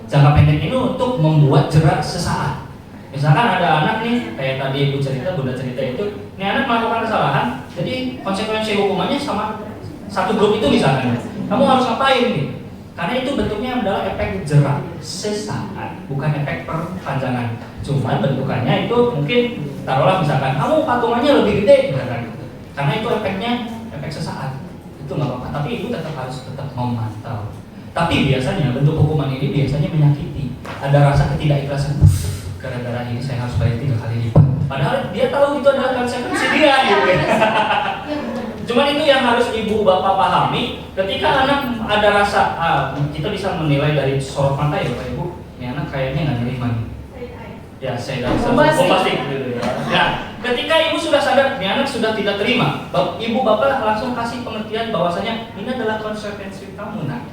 Jangka pendek ini untuk membuat jerak sesaat. Misalkan ada anak nih, kayak tadi Ibu cerita, Bunda cerita itu, ini anak melakukan kesalahan, jadi konsekuensi hukumannya sama satu grup itu misalkan. Kamu harus ngapain nih? Karena itu bentuknya adalah efek jerak sesaat, bukan efek perpanjangan. Cuman bentukannya itu mungkin taruhlah misalkan kamu patungannya lebih gede, misalkan. Karena itu efeknya efek sesaat, itu nggak apa-apa. Tapi ibu harus tetap memantau. Tapi biasanya bentuk hukuman ini biasanya menyakiti. Ada rasa ketidakikhlasan. Gara-gara ini saya harus bayar 3 kali lipat. Padahal dia tahu itu adalah konsekuensi dia, gitu ya. Cuman itu yang harus ibu bapak pahami. Ketika anak ada rasa, kita bisa menilai dari sorot mata ya bapak ibu. Ini anak kayaknya nggak nerima nih. Ya saya nggak bisa bombastik gitu ya. Nah, ketika ibu sudah sadar, ini anak sudah tidak terima. Ibu bapak langsung kasih pengertian bahwasanya ini adalah konsekuensi kamu nak.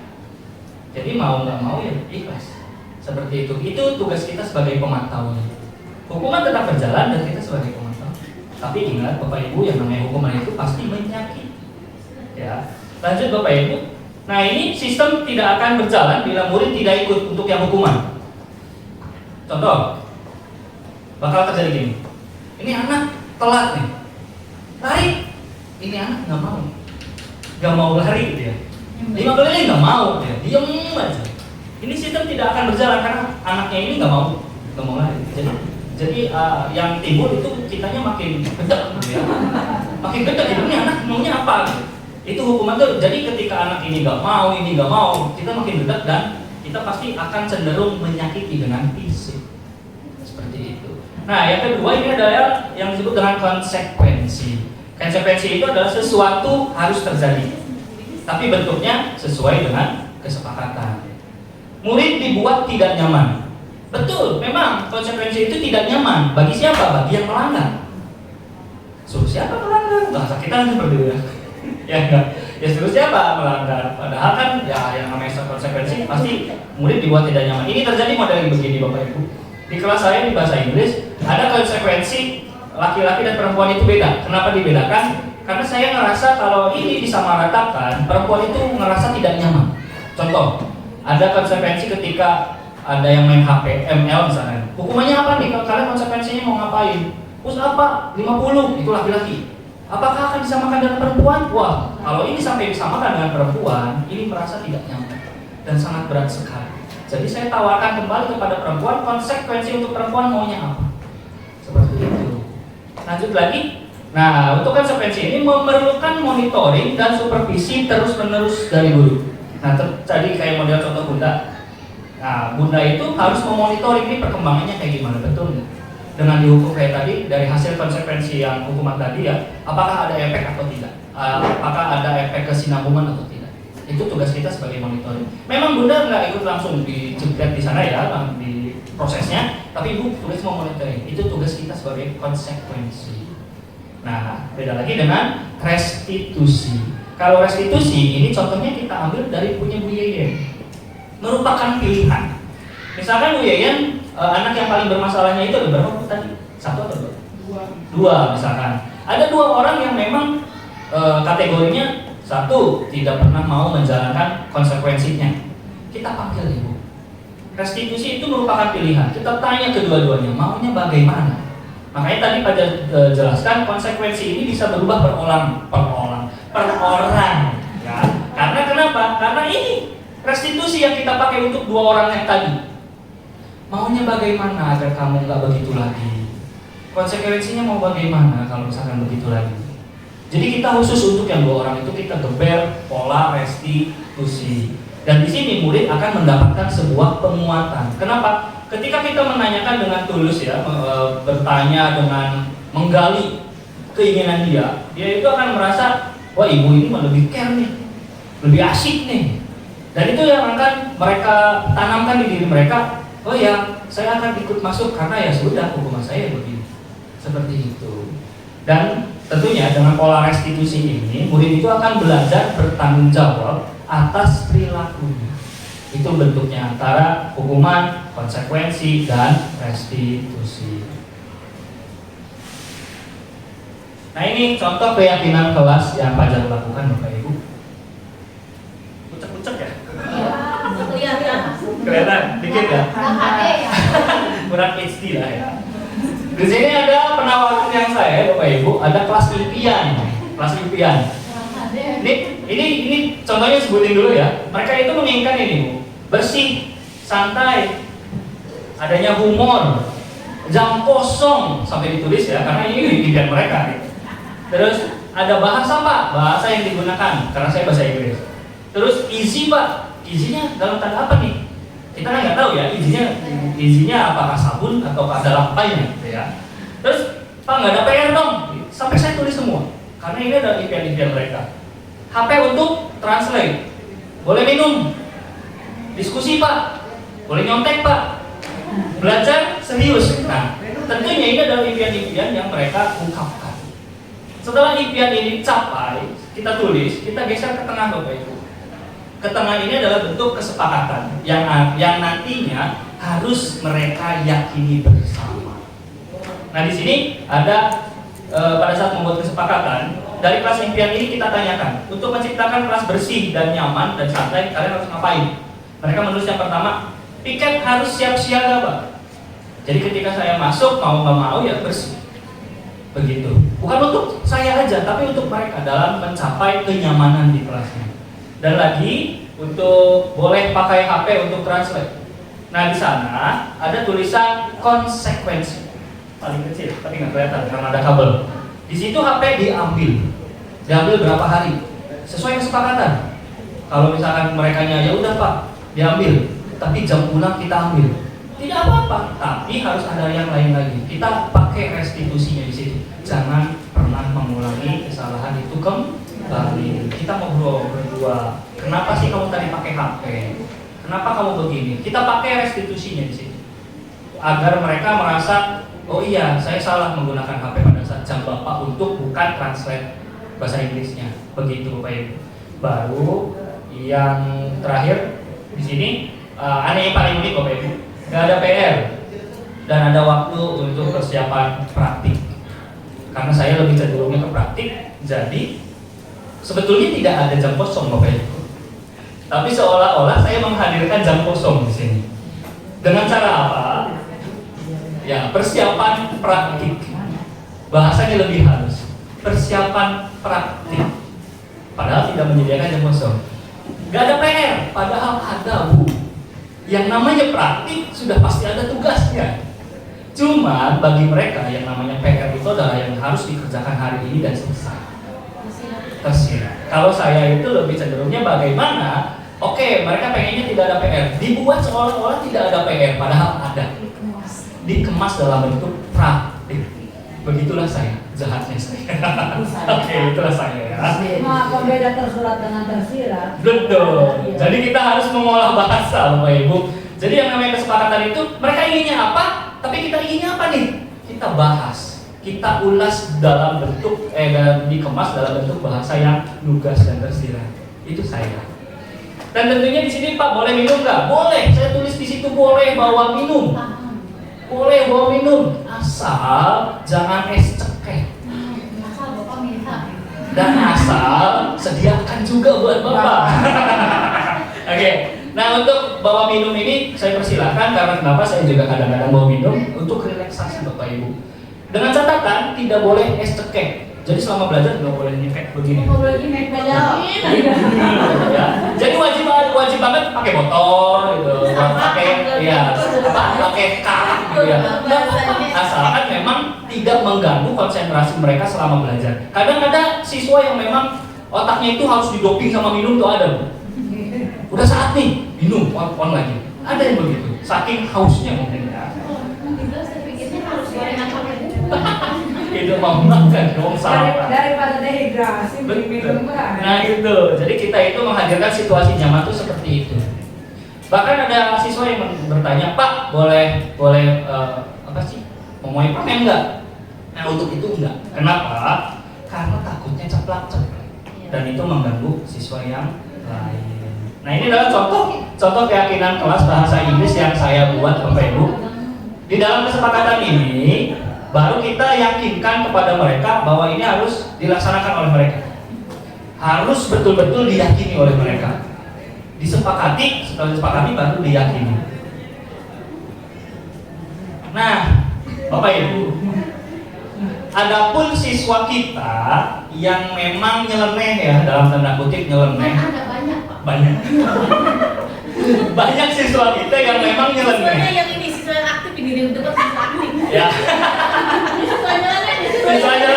Jadi mau nggak mau ya ikhlas. Seperti itu. Itu tugas kita sebagai pemantau. Hukuman tetap berjalan dan kita sebagai pemantau. Tapi ingat Bapak Ibu, yang namanya hukuman itu pasti menyakiti. Ya. Lanjut Bapak Ibu. Nah ini sistem tidak akan berjalan bila murid tidak ikut untuk yang hukuman. Contoh, bakal terjadi gini. Ini anak telat nih, lari. Ini anak nggak mau lari gitu ya. 5 kali nggak mau, dia diem aja. Ini sistem tidak akan berjalan karena anaknya ini nggak mau lari. Jadi yang timbul itu kitanya makin gedek gitu ya. Makin gedek gitu, ini anak maunya apa gitu. Itu hukuman tuh. Jadi ketika anak ini nggak mau, kita makin gedek dan kita pasti akan cenderung menyakiti dengan fisik. Seperti itu. Nah, yang kedua ini adalah yang disebut dengan konsekuensi. Konsekuensi itu adalah sesuatu harus terjadi, tapi bentuknya sesuai dengan kesepakatan. Murid dibuat tidak nyaman. Betul, memang konsekuensi itu tidak nyaman. Bagi siapa? Bagi yang melanggar. Suruh siapa melanggar? Bahasa kita kan seperti itu ya. Ya enggak. Ya suruh siapa melanggar? Padahal kan ya yang namanya konsekuensi pasti murid dibuat tidak nyaman. Ini terjadi model begini Bapak Ibu. Di kelas saya di bahasa Inggris ada konsekuensi laki-laki dan perempuan itu beda. Kenapa dibedakan? Karena saya ngerasa kalau ini disamaratakan, perempuan itu ngerasa tidak nyaman. Contoh, ada konsekuensi ketika ada yang main HP, ML misalnya. Hukumannya apa nih? Kalau kalian konsekuensinya mau ngapain? Push apa? 50, itu laki-laki. Apakah akan disamakan dengan perempuan? Wah, kalau ini sampai disamakan dengan perempuan, ini merasa tidak nyaman dan sangat berat sekali. Jadi saya tawarkan kembali kepada perempuan, konsekuensi untuk perempuan maunya apa? Seperti itu. Lanjut lagi. Nah, untuk konsekuensi ini memerlukan monitoring dan supervisi terus-menerus dari guru. Nah, tadi kayak model contoh Bunda. Nah, Bunda itu harus memonitoring ini perkembangannya kayak gimana, betul nggak? Dengan dihukum kayak tadi, dari hasil konsekuensi yang hukuman tadi ya, apakah ada efek atau tidak? Apakah ada efek kesinambungan atau tidak? Itu tugas kita sebagai monitoring. Memang Bunda nggak ikut langsung dijebret di sana ya, di prosesnya, tapi Ibu tugas memonitoring. Itu tugas kita sebagai konsekuensi. Nah, beda lagi dengan restitusi. Kalau restitusi ini contohnya kita ambil dari punya Bu Yeyen, merupakan pilihan. Misalkan Bu Yeyen, anak yang paling bermasalahnya itu ada berapa tadi? 1 atau 2? 2 misalkan. Ada 2 orang yang memang kategorinya 1 tidak pernah mau menjalankan konsekuensinya. Kita panggil Ibu. Restitusi itu merupakan pilihan. Kita tanya kedua-duanya maunya bagaimana. Makanya tadi pada jelaskan konsekuensi ini bisa berubah per orang ya. Karena kenapa? Karena ini restitusi yang kita pakai untuk 2 orang yang tadi. Maunya bagaimana agar kamu nggak begitu lagi? Konsekuensinya mau bagaimana kalau misalkan begitu lagi? Jadi kita khusus untuk yang 2 orang itu kita geber pola restitusi. Dan di sini murid akan mendapatkan sebuah penguatan. Kenapa? Ketika kita menanyakan dengan tulus ya, bertanya dengan menggali keinginan dia itu akan merasa, wah ibu ini mah lebih care nih, lebih asik nih. Dan itu yang akan mereka tanamkan di diri mereka, oh ya saya akan ikut masuk karena ya sudah hukuman saya begini. Seperti itu. Dan tentunya dengan pola restitusi ini, murid itu akan belajar bertanggung jawab atas perilakunya. Itu bentuknya antara hukuman, konsekuensi, dan restitusi. Nah ini contoh keyakinan kelas yang Fajar lakukan Bapak Ibu. Ucek-ucek ya? Kelihatan. Kelihatan? Dikit ya? Kurang HD lah ya. Di sini ada penawaran yang saya Bapak Ibu, ada kelas impian. Kelas impian. Ini contohnya sebutin dulu ya. Mereka itu menginginkan ini Bu, bersih, santai, adanya humor, jam kosong sampai ditulis ya, karena ini impian mereka. Terus ada bahasa Pak, bahasa yang digunakan karena saya bahasa Inggris. Terus easy Pak, easy-nya dalam tanda apa nih? Kita kan nggak tahu ya easy-nya apakah sabun atau ada lampainya gitu ya. Terus Pak nggak ada PR dong, sampai saya tulis semua karena ini adalah impian-impian mereka. HP untuk translate, boleh minum, diskusi Pak, boleh nyontek Pak, belajar serius. Nah, tentunya ini adalah impian-impian yang mereka ungkapkan. Setelah impian ini capai, kita tulis, kita geser ke tengah Bapak Ibu. Ke tengah ini adalah bentuk kesepakatan yang nantinya harus mereka yakini bersama. Nah di sini ada pada saat membuat kesepakatan. Dari kelas impian ini kita tanyakan, untuk menciptakan kelas bersih dan nyaman dan santai, kalian harus ngapain? Mereka menulis yang pertama, piket harus siap siaga Pak. Jadi ketika saya masuk, mau nggak mau ya bersih. Begitu. Bukan untuk saya aja, tapi untuk mereka dalam mencapai kenyamanan di kelasnya. Dan lagi, untuk boleh pakai HP untuk translate. Nah di sana ada tulisan konsekuensi. Paling kecil, tapi nggak kelihatan karena ada kabel. Di situ HP diambil berapa hari sesuai kesepakatan. Kalau misalkan mereka ya udah Pak diambil, tapi jam pulang kita ambil, tidak apa-apa. Tapi harus ada yang lain lagi. Kita pakai restitusinya di situ. Jangan pernah mengulangi kesalahan itu kembali. Kita ngobrol berdua. Kenapa sih kamu tadi pakai HP? Kenapa kamu begini? Kita pakai restitusinya di situ. Agar mereka merasa, oh iya, saya salah menggunakan HP pada saat jam Bapak untuk bukan translate bahasa Inggrisnya. Begitu Bapak Ibu. Baru yang terakhir di sini, yang paling unik Bapak Ibu, nggak ada PR dan ada waktu untuk persiapan praktik. karena saya lebih cenderungnya ke praktik. Jadi sebetulnya tidak ada jam kosong Bapak Ibu, tapi seolah-olah saya menghadirkan jam kosong di sini. Dengan cara apa? Ya, persiapan praktik. Bahasanya lebih halus. Persiapan praktik. Padahal tidak menyediakan jam kosong. Gak ada PR, padahal ada Bu. Yang namanya praktik sudah pasti ada tugasnya. Cuma bagi mereka yang namanya PR itu adalah yang harus dikerjakan hari ini dan selesai. Tersirat. Kalau saya itu lebih cenderungnya bagaimana? Oke, mereka pengennya tidak ada PR, dibuat seolah-olah tidak ada PR, padahal ada. Dikemas dalam bentuk praktik. Begitulah saya, jahatnya saya. Oke, itulah saya ya. Nah, pembeda tersurat dengan tersirat. Betul. Jadi kita harus mengolah bahasa, Bapak Ibu. Jadi yang namanya kesepakatan itu, mereka inginnya apa, tapi kita inginnya apa nih? Kita bahas, kita ulas dalam bentuk, dikemas dalam bentuk bahasa yang lugas dan tersirat. Itu saya. Dan tentunya di sini Pak boleh minum nggak? Boleh. Saya tulis di situ boleh bawa minum. Boleh bawa minum, asal jangan es cekek. Asal Bapak minta. Dan asal sediakan juga buat Bapak. Oke. Nah, untuk bawa minum ini saya persilahkan karena kenapa saya juga kadang-kadang bawa minum untuk relaksasi Bapak Ibu. Dengan catatan tidak boleh es cekek. Jadi selama belajar nggak boleh nyekek begini. Nggak boleh gini, Ya. Jadi wajib banget pakai botol gitu, pakai karak gitu ya. Asalkan memang tidak mengganggu konsentrasi mereka selama belajar. Kadang ada siswa yang memang otaknya itu harus didoping sama minum tuh ada Bu. Udah saat nih minum on lagi. Ada yang begitu. Saking hausnya mungkin ya. Saya pikirnya harus gorengan pakai bubur. Itu mau makan dong salah. Daripada dehidrasi minum kan. Nah itu, jadi kita itu menghadirkan situasi nyaman tuh seperti itu. Bahkan ada siswa yang bertanya, Pak boleh apa sih, memoy permen enggak? Nah untuk itu enggak. Kenapa? Karena takutnya caplak-caplak dan itu mengganggu siswa yang lain. Nah ini adalah contoh keyakinan kelas bahasa Inggris yang saya buat Bapak Ibu. Di dalam kesepakatan ini baru kita yakinkan kepada mereka bahwa ini harus dilaksanakan oleh mereka. Harus betul-betul diyakini oleh mereka. Disepakati, setelah disepakati baru diyakini. Nah, Bapak Ibu, adapun siswa kita yang memang nyeleneh ya, dalam tanda kutip nyeleneh. Ada banyak Pak. Banyak. Banyak siswa kita yang memang nyeleneh. Siswanya yang ini, siswa yang aktif ini di dekat siswa aktif. Ya. Siswanya lain, Siswanya.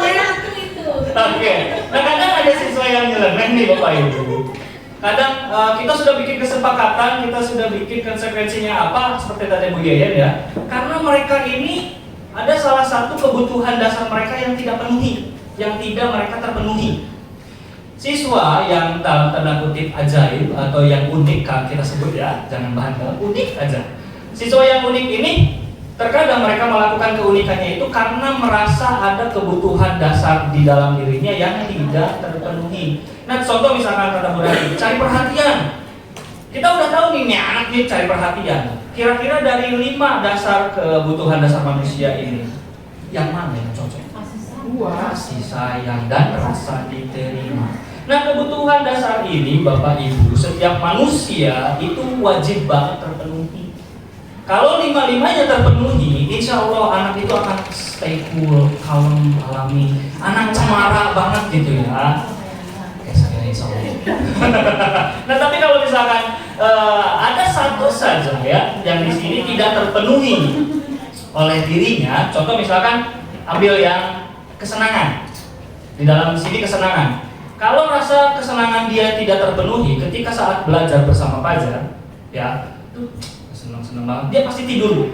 yang aktif itu. Oke. Nah kadang ada siswa yang nyeleneh nih Bapak Ibu. Kadang kita sudah bikin kesepakatan, kita sudah bikin konsekuensinya apa seperti tadi Bu Yeyen ya. Karena mereka ini ada salah satu kebutuhan dasar mereka yang tidak penuhi, yang tidak mereka terpenuhi. Siswa yang dalam tanda kutip ajaib atau yang unik kan kita sebut ya, jangan bandel, unik aja. Siswa yang unik ini terkadang mereka melakukan keunikannya itu karena merasa ada kebutuhan dasar di dalam dirinya yang tidak terpenuhi. Nah contoh misalkan kata Bu Rani, cari perhatian. Kita udah tahu nih anak nih cari perhatian. Kira-kira dari 5 dasar kebutuhan dasar manusia ini, yang mana yang cocok? Kasih sayang dan rasa diterima. Nah kebutuhan dasar ini Bapak Ibu, setiap manusia itu wajib banget terpenuhi. Kalau 5-5-nya terpenuhi, insya Allah anak itu akan stay cool, kalem, alami. Anak cemara banget gitu ya. Kayak saya insya Allah. Nah tapi kalau misalkan ada satu saja ya yang di sini tidak terpenuhi oleh dirinya, contoh misalkan ambil yang kesenangan. Di dalam sini kesenangan. Kalau rasa kesenangan dia tidak terpenuhi ketika saat belajar bersama Fajar, ya, senang-senang banget, dia pasti tidur.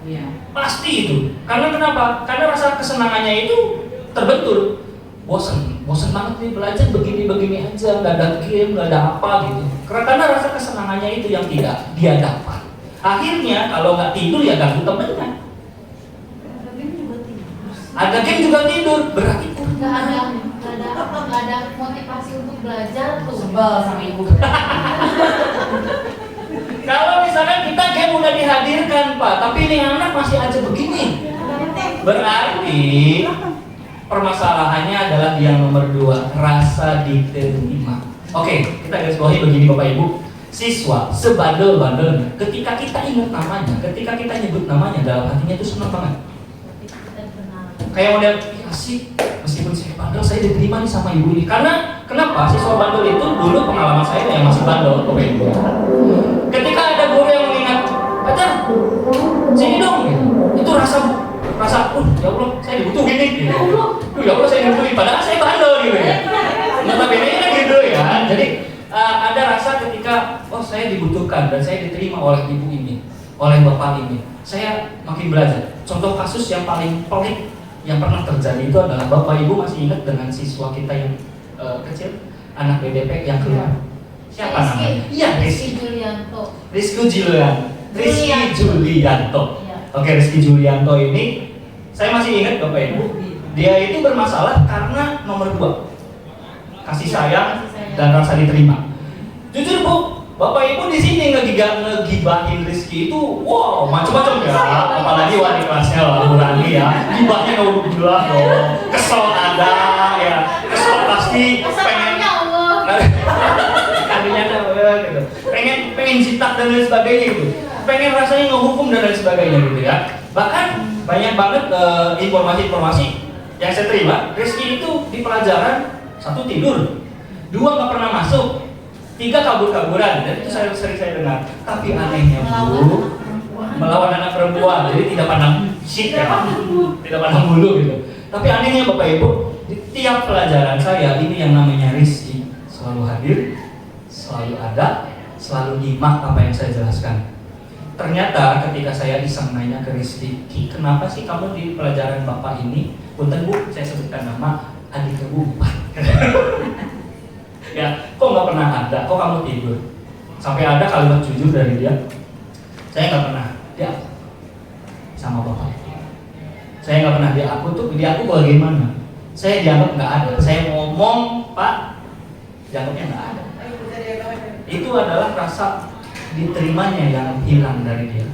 Iya. Pasti itu. Karena kenapa? Karena rasa kesenangannya itu terbentur. Bosan banget nih belajar begini-begini aja, nggak ada game, nggak ada apa gitu. Karena rasa kesenangannya itu yang tidak dia dapat. Akhirnya kalau nggak tidur ya ganggu temennya. Ada game juga tidur, berarti nggak ada motivasi untuk belajar tuh. Sebel sama ibu. Kalau misalkan kita game udah dihadirkan Pak, tapi ini anak masih aja begini. Berarti permasalahannya adalah yang nomor 2, rasa diterima. Oke, kita garis bawahi begini Bapak Ibu. Siswa sebandel-bandelnya, ketika kita ingat namanya, ketika kita nyebut namanya, dalam hatinya itu senang banget. Kayak model, asik, meskipun saya bandel, saya diterima nih sama ibu ini. Karena kenapa? Siswa bandel itu dulu pengalaman saya yang masih bandel, Bapak Ibu. Ketika ada guru yang mengingat, Pacar, sini dong, gitu. Itu rasa, ya Allah, saya dibutuhin nih, gitu. Ya Allah, saya dibutuhin, padahal saya bandel, gitu ya. Notabene kan gitu ya. Jadi ada rasa ketika, oh saya dibutuhkan dan saya diterima oleh ibu ini, oleh bapak ini. Saya makin belajar. Contoh kasus yang paling pelik yang pernah terjadi itu adalah bapak ibu masih ingat dengan siswa kita yang kecil, anak BDP yang keluar. Siapa namanya? Iya, Rizky Julianto. Rizky Julianto. Oke, Rizky Julianto ini saya masih ingat Bapak Ibu. Dia itu bermasalah karena nomor 2, kasih sayang dan rasa diterima. Jujur Bu, Bapak Ibu di sini ngegibahin Rizky itu, wow, macam-macam ya. Apalagi wali kelasnya lah, berani ya. Gibahnya nggak udah jelas loh. Kesel ada, ya. Kesel pasti pengen. Gitu. Pengen jitak dan lain sebagainya gitu. Pengen rasanya ngehukum dan lain sebagainya gitu ya. Bahkan banyak banget informasi-informasi yang saya terima. Rizky itu di pelajaran 1 tidur, 2 nggak pernah masuk, 3 kabur-kaburan. Dan itu sering saya dengar. Tapi anehnya Bu, melawan anak perempuan, jadi tidak pandang fisik ya, tidak pandang bulu gitu. Tapi anehnya Bapak Ibu, di tiap pelajaran saya ini yang namanya Rizky selalu hadir, selalu ada, selalu nyimak apa yang saya jelaskan. Ternyata ketika saya iseng nanya ke Rizky, kenapa sih kamu di pelajaran Bapak ini, punten Bu, saya sebutkan nama adik Bu. Ya, kok nggak pernah ada, kok kamu tidur? Sampai ada kalimat jujur dari dia, saya nggak pernah, dia sama Bapak. Saya nggak pernah, dia aku bagaimana? Saya dianggap nggak ada, saya ngomong Pak, dianggapnya nggak ada. Itu adalah rasa diterimanya yang hilang dari dia.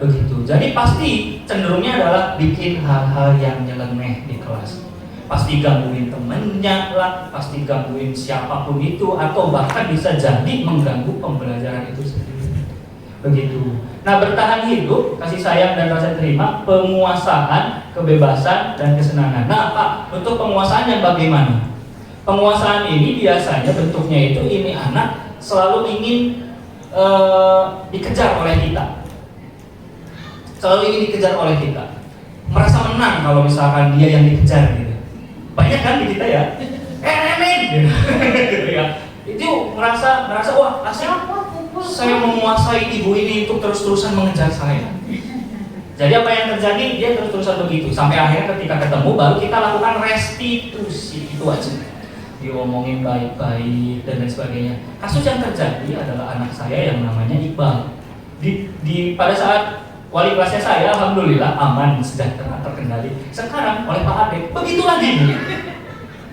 Begitu. Jadi pasti cenderungnya adalah bikin hal-hal yang nyeleneh di kelas. Pasti gangguin temennya lah, pasti gangguin siapapun itu, atau bahkan bisa jadi mengganggu pembelajaran itu sendiri. Begitu. Nah, bertahan hidup, kasih sayang dan rasa terima, penguasaan, kebebasan dan kesenangan. Nah, Pak, untuk penguasaan yang bagaimana? Penguasaan ini biasanya bentuknya itu ini anak selalu ingin dikejar oleh kita, selalu ingin dikejar oleh kita, merasa menang kalau misalkan dia yang dikejar gitu. Banyak kan di kita ya, gitu ya. Itu merasa wah asik, saya menguasai ibu ini untuk terus-terusan mengejar saya. Jadi apa yang terjadi, dia terus-terusan begitu sampai akhirnya ketika ketemu baru kita lakukan restitusi, itu aja. Diomongin baik-baik dan lain sebagainya. Kasus yang terjadi adalah anak saya yang namanya Iqbal. Pada saat wali kelasnya saya, alhamdulillah aman, sejahtera, terkendali. Sekarang oleh Pak Ade, begitu lagi.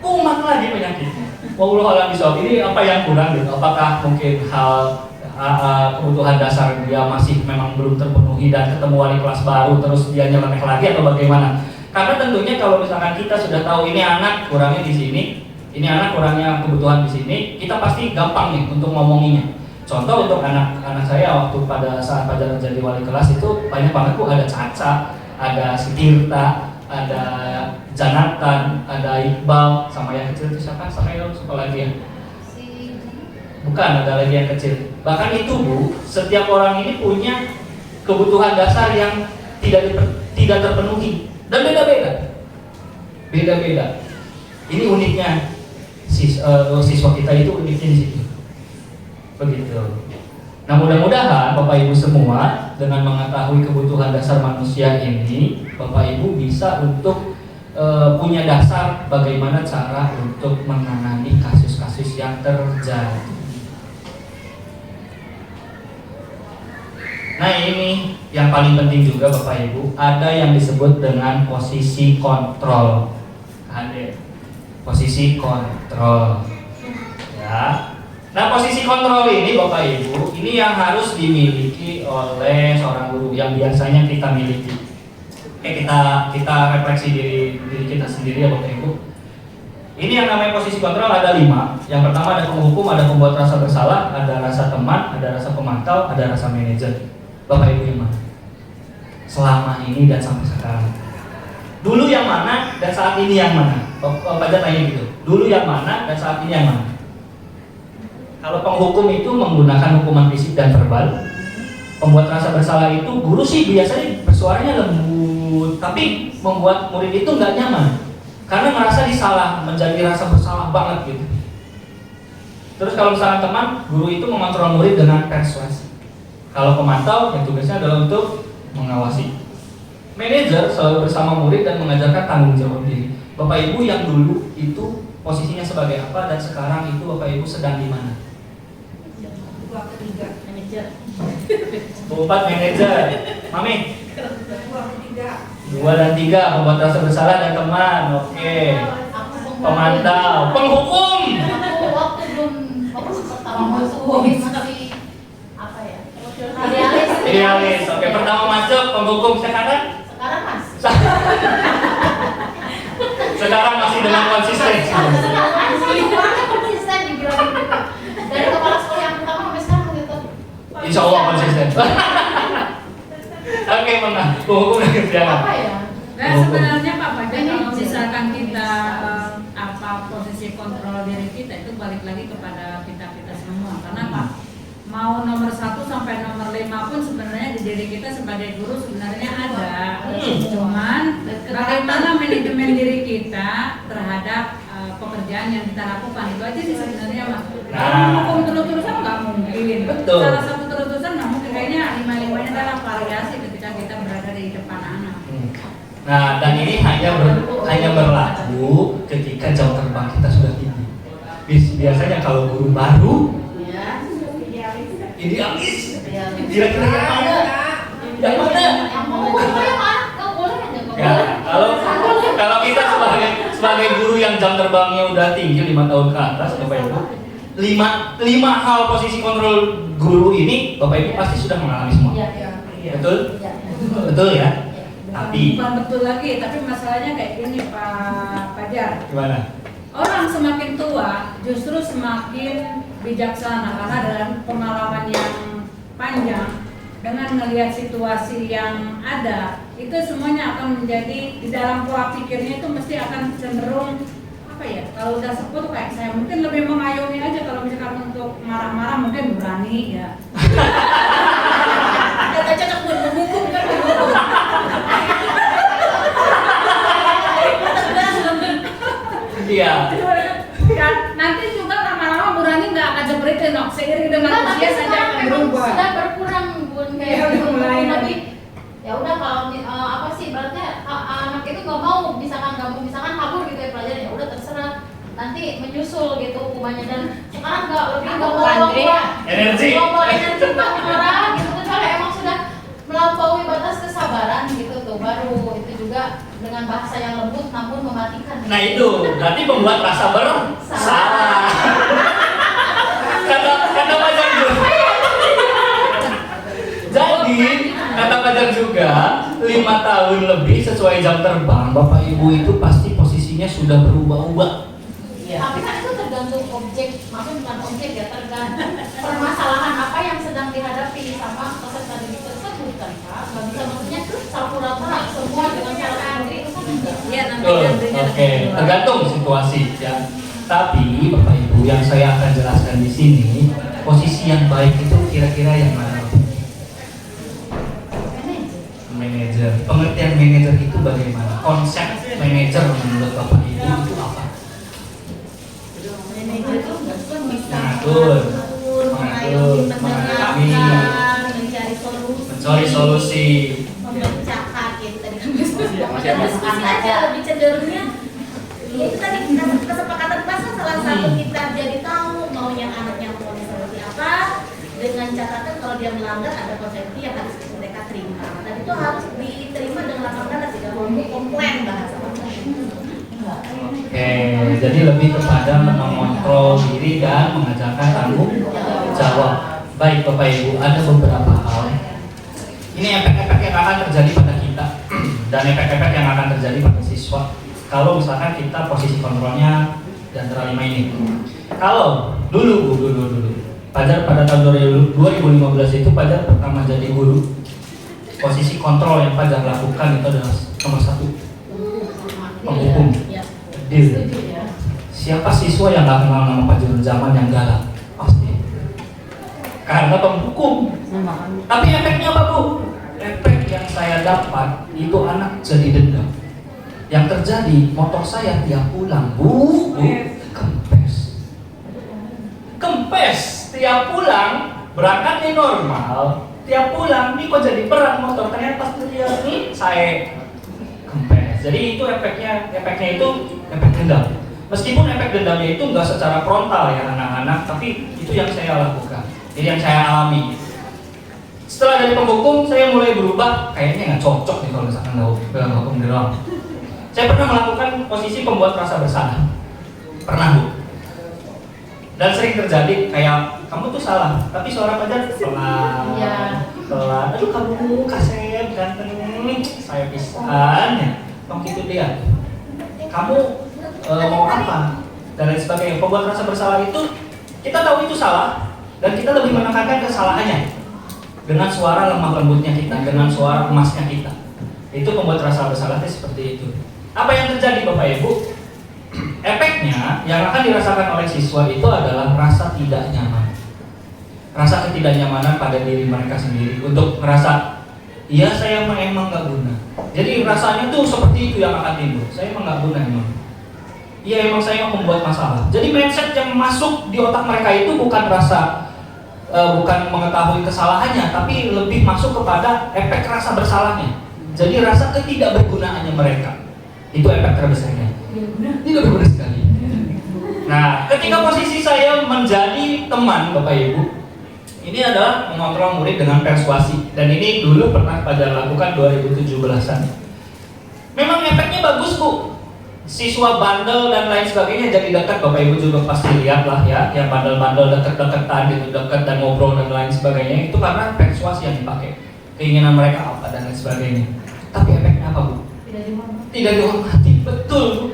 Umat lagi penyakitnya. Wallahualam bishawab. Ini apa yang kurang gitu? Apakah mungkin hal kebutuhan dasar dia masih memang belum terpenuhi dan ketemu wali kelas baru terus dia nyeleneh lagi atau bagaimana? Karena tentunya kalau misalkan kita sudah tahu ini anak kurangnya di sini, ini anak kurangnya kebutuhan di sini, kita pasti gampang nih untuk ngomonginya. Contoh untuk anak-anak saya waktu pada saat pelajaran jadi wali kelas itu banyak banget Bu, ada Caca, ada si Tirta, ada Janatan, ada Iqbal, sama yang kecil itu siapa? Sama yang lagi ya? Bukan, ada lagi yang kecil. Bahkan itu Bu, setiap orang ini punya kebutuhan dasar yang tidak terpenuhi dan beda-beda. Ini uniknya siswa kita itu uniknya di situ. Begitu. Nah, mudah-mudahan Bapak Ibu semua dengan mengetahui kebutuhan dasar manusia ini, Bapak Ibu bisa untuk punya dasar bagaimana cara untuk menangani kasus-kasus yang terjadi. Nah, ini yang paling penting juga Bapak Ibu, ada yang disebut dengan posisi kontrol. Ada posisi kontrol. Ya. Nah, posisi kontrol ini Bapak Ibu, ini yang harus dimiliki oleh seorang guru yang biasanya kita miliki. Oke, kita refleksi diri kita sendiri ya Bapak Ibu. Ini yang namanya posisi kontrol ada 5. Yang pertama ada penghukum, ada pembuat rasa bersalah, ada rasa teman, ada rasa pemantau, ada rasa manajer. Bapak Ibu yang mana? Selama ini dan sampai sekarang. Dulu yang mana dan saat ini yang mana? Bapak aja tanya gitu. Dulu yang mana dan saat ini yang mana? Kalau penghukum itu menggunakan hukuman fisik dan verbal. Pembuat rasa bersalah itu guru sih biasanya bersuaranya lembut, tapi membuat murid itu nggak nyaman karena merasa disalah, menjadi rasa bersalah banget gitu. Terus kalau misalnya teman, guru itu mengontrol murid dengan persuasi. Kalau pemantau, yang tugasnya adalah untuk mengawasi. Manajer selalu bersama murid dan mengajarkan tanggung jawab diri. Bapak Ibu yang dulu itu posisinya sebagai apa dan sekarang itu Bapak Ibu sedang di mana? Dua ketiga. Manajer. 4 manajer. Mami? Dua ketiga. 2 dan 3 pembuat rasa bersalah dan teman. Oke. Pemantau, penghukum. Aku waktu belum pertama masuk masih apa ya? Idealis. Oke, pertama masuk penghukum sekarang. Sekarang mas. Sekarang masih dengan konsisten. Sekarang konsisten dibilang gitu. Dari kepala sekolah yang pertama sampai sekarang gitu. Insya Allah konsisten. Oke, mana? Penghukum dan kerjaan. Apa ya? Nah sebenarnya Pak Fajar kalau misalkan kita posisi kontrol diri kita itu balik lagi kepada kita semua. Karena Pak, mau nomor 1 sampai nomor 5 pun sebenarnya di diri kita sebagai guru sebenarnya ada. Cuman bagaimana manajemen diri kita terhadap pekerjaan yang kita lakukan itu aja sih sebenarnya Mas. Kalau menghukum terus-terusan nggak mungkin. Betul. Salah satu terus-terusan nggak mungkin. Kayaknya 5-5-nya adalah variasi ketika kita berada di depan anak. Nah, dan ini hanya berlaku ketika jam terbang kita sudah tinggi. Biasanya kalau guru baru, Ya. idealis, kira-kira yang mana? Yang mana? Yang mau yang mana? Nggak boleh aja. Ya, kalau kita sebagai guru yang jam terbangnya udah tinggi 5 tahun ke atas, Bapak Ibu, 5 hal posisi kontrol guru ini Bapak Ibu pasti sudah mengalami semua. Iya. Betul? Iya. Betul ya? Tapi Bukan betul lagi, tapi masalahnya kayak gini Pak Fajar. gimana? Orang semakin tua justru semakin bijaksana karena dalam pengalaman yang panjang dengan melihat situasi yang ada itu semuanya akan menjadi di dalam pola pikirnya itu mesti akan cenderung apa ya, kalau udah sepuh kayak saya mungkin lebih mengayomi aja, kalau misalkan untuk marah-marah mungkin berani ya. Kita cocok buat menghukum kan. Iya. Dan nanti juga lama-lama berani nggak akan seperti itu, seiring dengan usia saja akan berubah. Sudah berkurang bun Iya, kayak udah mulai. lebih. Ya udah kalau apa sih berarti anak itu nggak mau misalkan kabur gitu ya pelajaran, ya udah terserah nanti menyusul gitu hukumannya. Dan sekarang nggak mau Energi. energi marah gitu kecuali emang sudah melampaui batas kesabaran gitu tuh baru itu juga dengan bahasa yang lembut namun mematikan. Nah itu berarti membuat rasa bersalah. Kata Fajar juga. Jadi kata Fajar juga 5 tahun lebih sesuai jam terbang Bapak Ibu itu pasti posisinya sudah berubah-ubah. Tapi kan itu tergantung objek, maksudnya bukan objek ya, tergantung permasalahan apa yang sedang dihadapi sama peserta didik tersebut kan Pak. Nggak bisa maksudnya pura-pura semua dengan cara sendiri itu kan enggak. Iya nanti Betul. gantinya Oke, tergantung situasi ya. Tapi Bapak Ibu yang saya akan jelaskan di sini posisi yang baik itu kira-kira yang mana? Manajer. Pengertian manajer itu bagaimana? Konsep manajer menurut Bapak Ibu itu apa? Manajer itu nggak bisa Mengatur, mengayomi, mencari solusi. memecahkan gitu tadi kan Diskusi aja lebih cenderungnya ya itu tadi kesepakatan kelas kan salah satu kita jadi tahu maunya anaknya mau seperti apa, dengan catatan kalau dia melanggar ada konsekuensi yang harus mereka terima, dan itu harus diterima dengan lapang dada, tidak mau komplain bahasa. Oke, jadi lebih kepada mengontrol diri dan mengajarkan tanggung jawab. Baik Bapak Ibu, ada beberapa hal. Ini efek-efek yang akan terjadi pada kita dan efek-efek yang akan terjadi pada siswa kalau misalkan kita posisi kontrolnya di antara 5 ini. Kalau dulu Fajar pada tahun 2015 itu Fajar pertama jadi guru, posisi kontrol yang Fajar lakukan itu adalah nomor 1, penghukum. Ya. Deal. Siapa siswa yang gak kenal nama Fajar zaman yang galak? Pasti. Karena penghukum. Tapi efeknya apa, Bu? Efek yang saya dapat itu anak jadi dendam. Yang terjadi, motor saya tiap pulang, Bu, kempes. Tiap pulang, berangkatnya normal. Tiap pulang, ini kok jadi berat motor. Ternyata pas dia saya kempes. Jadi itu efeknya itu efek dendam. Meskipun efek dendamnya itu nggak secara frontal ya anak-anak, tapi itu yang saya lakukan. Jadi yang saya alami. Setelah dari penghukum, saya mulai berubah. Kayaknya nggak cocok nih kalau misalkan nggak hukum di ruang. Saya pernah melakukan posisi pembuat rasa bersalah. Pernah, Bu. Dan sering terjadi kayak kamu tuh salah, tapi suara Fajar pelan. Iya. Pelan. Aduh kamu kasep ganteng, saya pisan ya. Kamu gitu dia. Kamu mau apa? Dan lain sebagainya. Pembuat rasa bersalah itu kita tahu itu salah dan kita lebih menekankan kesalahannya dengan suara lemah lembutnya kita, dengan suara emasnya kita. Itu pembuat rasa bersalah seperti itu. Apa yang terjadi Bapak Ibu? Efeknya yang akan dirasakan oleh siswa itu adalah rasa tidak nyaman. Rasa ketidaknyamanan pada diri mereka sendiri untuk merasa, iya saya emang nggak guna. Jadi rasanya tuh seperti itu yang akan timbul. Saya emang nggak guna emang. Iya emang saya membuat masalah. Jadi mindset yang masuk di otak mereka itu bukan bukan mengetahui kesalahannya, tapi lebih masuk kepada efek rasa bersalahnya. Jadi rasa ketidakbergunaannya mereka. Itu efek terbesarnya. Tidak berguna sekali. Nah, ketika posisi saya menjadi teman Bapak Ibu, ini adalah mengontrol murid dengan persuasi. Dan ini dulu pernah pada lakukan 2017-an. Memang efeknya bagus, Bu. Siswa bandel dan lain sebagainya jadi dekat. Bapak Ibu juga pasti lihat lah ya, yang bandel-bandel dekat-dekatan gitu, dekat dan ngobrol dan lain sebagainya. Itu karena persuasi yang dipakai. Keinginan mereka apa dan lain sebagainya. Tapi efeknya apa, Bu? Tidak dihormati. Betul, Bu.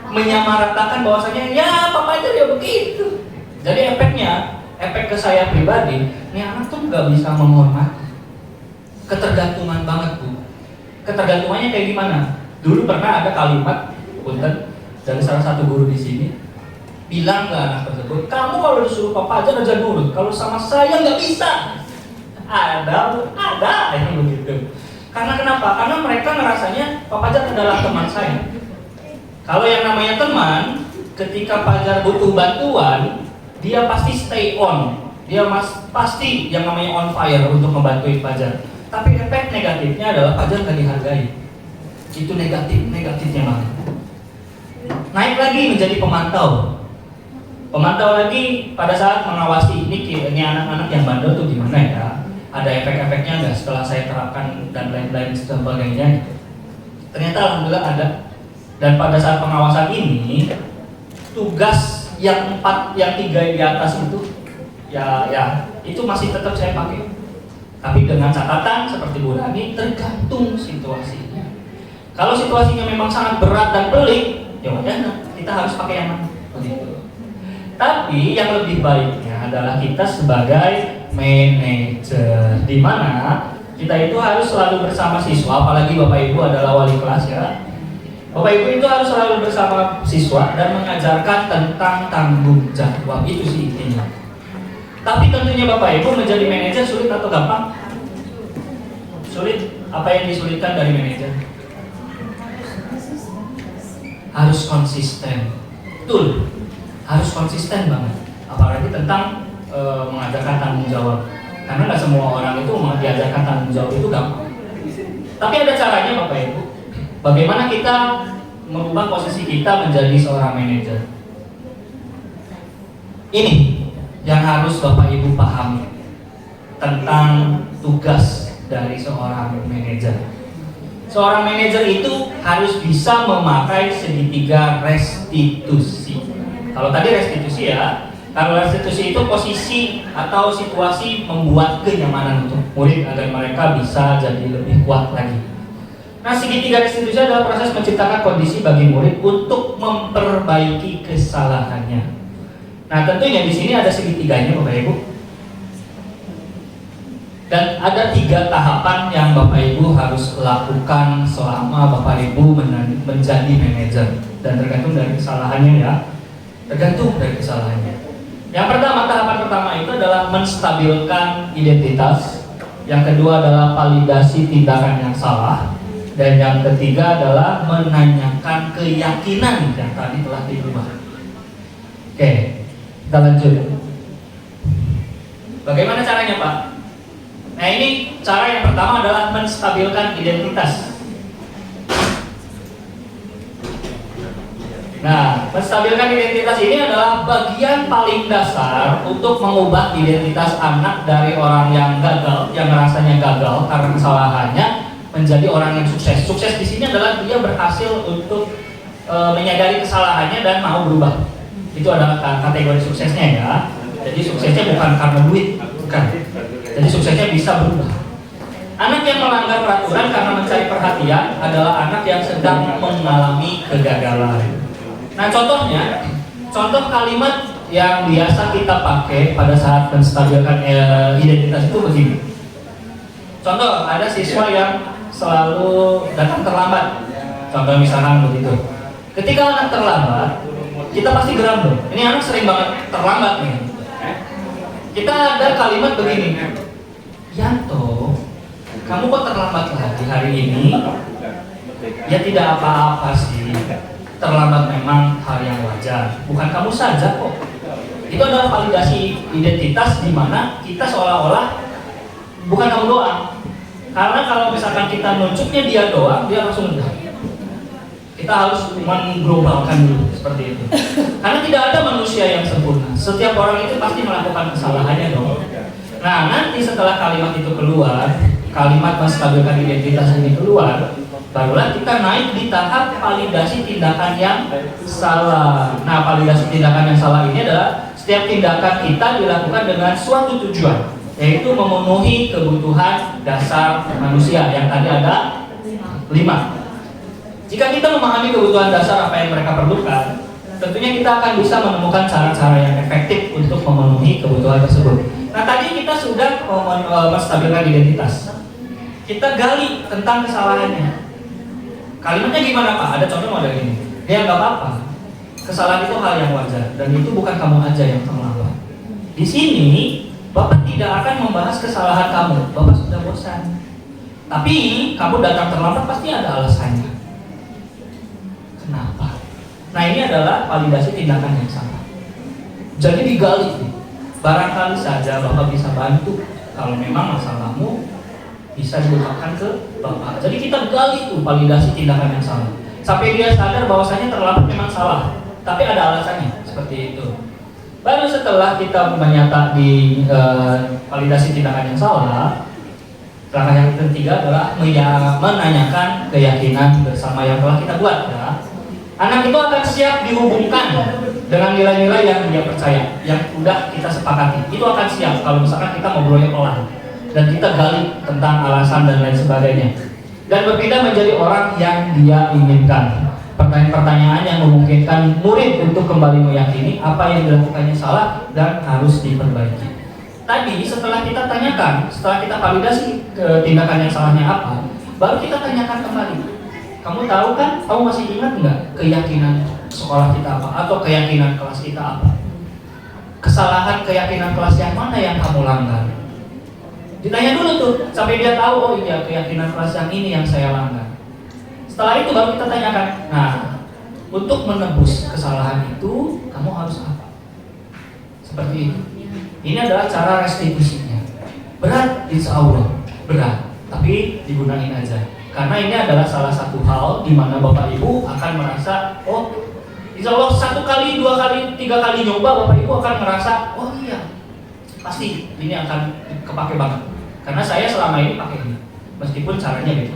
Menyamaratakan bahwasanya ya Papa aja dia begitu. Jadi efek ke saya pribadi, ini anak tuh nggak bisa menghormati. Ketergantungan banget, Bu. Ketergantungannya kayak gimana? Dulu pernah ada kalimat punten dari salah satu guru di sini bilang ke anak tersebut, kamu kalau disuruh Papa aja nurut, kalau sama saya nggak bisa. Ada ini begitu. Karena kenapa? Karena mereka ngerasanya Papa Fajar adalah teman saya. Kalau yang namanya teman, ketika Fajar butuh bantuan, dia pasti stay on. Dia pasti yang namanya on fire untuk membantu Fajar. Tapi efek negatifnya adalah Fajar nggak dihargai. Itu negatifnya banget. Naik lagi menjadi pemantau. Pemantau lagi pada saat mengawasi ini anak-anak yang bandel tuh gimana ya? Ada efek-efeknya nggak setelah saya terapkan dan lain-lain sebagainya? Ternyata alhamdulillah ada. Dan pada saat pengawasan ini, tugas yang 3 di atas itu, ya itu masih tetap saya pakai. Tapi dengan catatan seperti Bu Rani, tergantung situasinya. Kalau situasinya memang sangat berat dan pelik, ya udah, kita harus pakai yang mana? Begitu. Tapi yang lebih baiknya adalah kita sebagai manajer, di mana kita itu harus selalu bersama siswa, apalagi Bapak Ibu adalah wali kelas ya. Bapak Ibu itu harus selalu bersama siswa dan mengajarkan tentang tanggung jawab, itu sih intinya. Tapi tentunya Bapak Ibu menjadi manajer sulit atau gampang? Sulit. Apa yang disulitkan dari manajer? Harus konsisten. Betul. Harus konsisten banget. Apalagi tentang mengajarkan tanggung jawab. Karena nggak semua orang itu mau diajarkan tanggung jawab itu gampang. Tapi ada caranya Bapak Ibu. Bagaimana kita merubah posisi kita menjadi seorang manajer? Ini yang harus Bapak Ibu pahami tentang tugas dari seorang manajer. Seorang manajer itu harus bisa memakai segitiga restitusi. Kalau tadi restitusi ya, kalau restitusi itu posisi atau situasi membuat kenyamanan untuk murid agar mereka bisa jadi lebih kuat lagi. Nah, segitiga restitusi adalah proses menciptakan kondisi bagi murid untuk memperbaiki kesalahannya. Nah, tentunya di sini ada segitiganya, Bapak Ibu. Dan ada 3 tahapan yang Bapak Ibu harus lakukan selama Bapak Ibu menjadi manajer. Dan tergantung dari kesalahannya ya. Tergantung dari kesalahannya. Yang pertama, tahapan pertama itu adalah menstabilkan identitas. Yang kedua adalah validasi tindakan yang salah. Dan yang ketiga adalah menanyakan keyakinan yang tadi telah dirubah. Oke, kita lanjut. Bagaimana caranya, Pak? Nah, ini cara yang pertama adalah menstabilkan identitas. Nah, menstabilkan identitas ini adalah bagian paling dasar untuk mengubah identitas anak dari orang yang gagal, yang rasanya gagal karena kesalahannya, menjadi orang yang sukses. Sukses di sini adalah dia berhasil untuk menyadari kesalahannya dan mau berubah. Itu adalah kategori suksesnya ya. Jadi suksesnya bukan karena duit, bukan. Jadi suksesnya bisa berubah. Anak yang melanggar peraturan karena mencari perhatian adalah anak yang sedang mengalami kegagalan. Nah, contoh kalimat yang biasa kita pakai pada saat menstabilkan identitas itu begini. Contoh, ada siswa yang selalu datang terlambat. Contoh misalkan begitu. Ketika anak terlambat, kita pasti geram dong. Ini anak sering banget terlambat nih. Kita ada kalimat begini. Yanto, kamu kok terlambat lagi hari ini? Ya tidak apa-apa sih. Terlambat memang hal yang wajar. Bukan kamu saja kok. Itu adalah validasi identitas di mana kita seolah-olah bukan kamu doang. Karena kalau misalkan kita nunjuknya dia doang, dia langsung enggak. Kita harus mengglobalkan dulu seperti itu. Karena tidak ada manusia yang sempurna. Setiap orang itu pasti melakukan kesalahannya dong. Nah, nanti setelah kalimat itu keluar, kalimat menstabilkan identitas ini keluar, barulah kita naik di tahap validasi tindakan yang salah. Nah, validasi tindakan yang salah ini adalah setiap tindakan kita dilakukan dengan suatu tujuan, yaitu memenuhi kebutuhan dasar manusia yang tadi ada 5. Jika kita memahami kebutuhan dasar apa yang mereka perlukan, tentunya kita akan bisa menemukan cara-cara yang efektif untuk memenuhi kebutuhan tersebut. Nah, tadi kita sudah menstabilkan identitas. Kita gali tentang kesalahannya. Kalimatnya gimana, Pak? Ada contoh model ini. Ya nggak apa-apa. Kesalahan itu hal yang wajar dan itu bukan kamu aja yang terlambat. Di sini Bapak tidak akan membahas kesalahan kamu. Bapak sudah bosan. Tapi kamu datang terlambat pasti ada alasannya. Kenapa? Nah, ini adalah validasi tindakan yang salah. Jadi digali. Barangkali saja Bapak bisa bantu kalau memang masalahmu bisa diungkapkan ke Bapak. Jadi kita gali tuh validasi tindakan yang salah sampai dia sadar bahwasanya terlambat memang salah, tapi ada alasannya seperti itu. Baru setelah kita menyata di validasi tindakan yang salah, langkah yang ketiga adalah menanyakan keyakinan bersama yang telah kita buat ya. Anak itu akan siap dihubungkan dengan nilai-nilai yang dia percaya, yang udah kita sepakati. Itu akan siap kalau misalkan kita ngobrolnya pelan dan kita gali tentang alasan dan lain sebagainya, dan berpindah menjadi orang yang dia inginkan. Pertanyaan-pertanyaan yang memungkinkan murid untuk kembali meyakini apa yang dilakukannya salah dan harus diperbaiki. Tadi setelah kita tanyakan, setelah kita validasi tindakan yang salahnya apa, baru kita tanyakan kembali. Kamu tahu kan? Kamu masih ingat nggak keyakinan sekolah kita apa atau keyakinan kelas kita apa? Kesalahan keyakinan kelas yang mana yang kamu langgar? Ditanya dulu tuh sampai dia tahu, oh iya keyakinan kelas yang ini yang saya langgar. Setelah itu baru kita tanyakan. Nah, untuk menebus kesalahan itu kamu harus apa? Seperti itu. Ini adalah cara restitusinya. Berat, insya Allah berat, tapi digunain aja. Karena ini adalah salah satu hal di mana Bapak Ibu akan merasa, oh insya Allah 1 kali, 2 kali, 3 kali nyoba Bapak Ibu akan merasa, oh iya pasti ini akan kepake banget. Karena saya selama ini pakai ini, meskipun caranya gitu,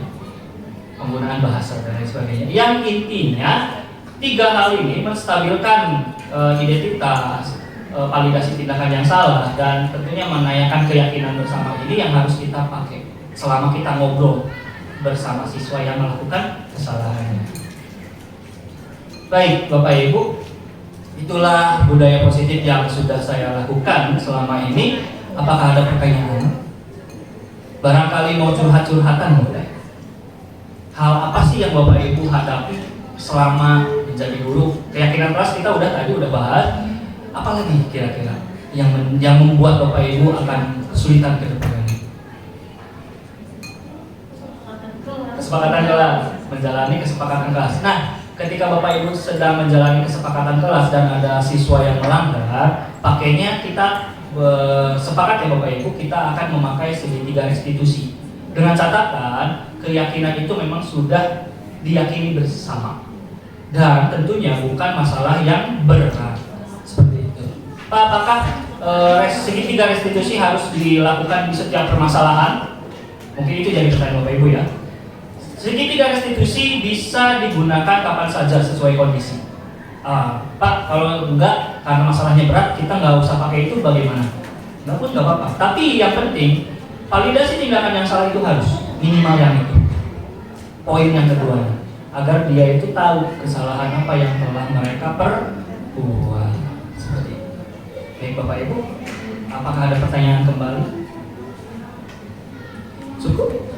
penggunaan bahasa dan lain sebagainya. Yang intinya 3 hal ini menstabilkan identitas, validasi tindakan yang salah, dan tentunya menanyakan keyakinan bersama ini yang harus kita pakai selama kita ngobrol bersama siswa yang melakukan kesalahannya. Baik, Bapak Ibu, itulah budaya positif yang sudah saya lakukan selama ini. Apakah ada pertanyaan? Barangkali mau curhat-curhatan boleh. Hal apa sih yang Bapak Ibu hadapi selama menjadi guru? Keyakinan kelas kita tadi udah bahas. Apalagi kira-kira yang membuat Bapak Ibu akan kesulitan ke depan ini? Kesepakatan kelas, menjalani kesepakatan kelas. Nah, ketika Bapak Ibu sedang menjalani kesepakatan kelas dan ada siswa yang melanggar, pakainya kita sepakat ya Bapak Ibu, kita akan memakai segitiga restitusi. Dengan catatan, keyakinan itu memang sudah diyakini bersama. Dan tentunya bukan masalah yang berat. Seperti itu. Pak, apakah segitiga restitusi harus dilakukan di setiap permasalahan? Mungkin itu jadi pertanyaan Bapak Ibu ya. Segitiga restitusi bisa digunakan kapan saja sesuai kondisi. Pak, kalau enggak karena masalahnya berat, kita nggak usah pakai itu bagaimana? Nggak pun nggak apa-apa. Tapi yang penting, validasi tindakan yang salah itu harus minimal yang itu. Poin yang kedua, agar dia itu tahu kesalahan apa yang telah mereka perbuat. Seperti itu. Baik Bapak Ibu, apakah ada pertanyaan kembali? Cukup?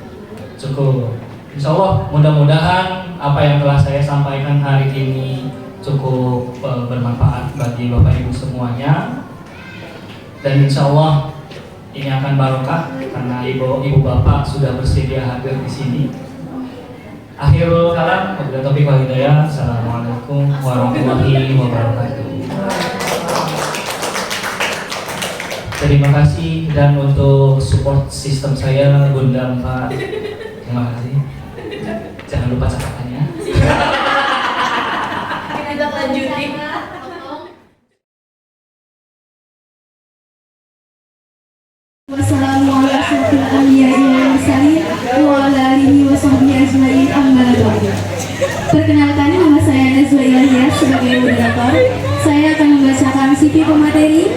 Cukup. Insya Allah mudah-mudahan apa yang telah saya sampaikan hari ini cukup bermanfaat bagi Bapak Ibu semuanya. Dan insya Allah ini akan barokah karena ibu bapak sudah bersedia hadir di sini. Akhirul kalam, wabillahi taufiq wal hidayah. Assalamualaikum warahmatullahi wabarakatuh. Terima kasih, dan untuk support sistem saya Bunda Mbak, terima kasih. Jangan lupa catatannya. Kita lanjutin. Perkenalkan, nama saya Nazwa Ilahiyah sebagai moderator. Saya akan membacakan CV pemateri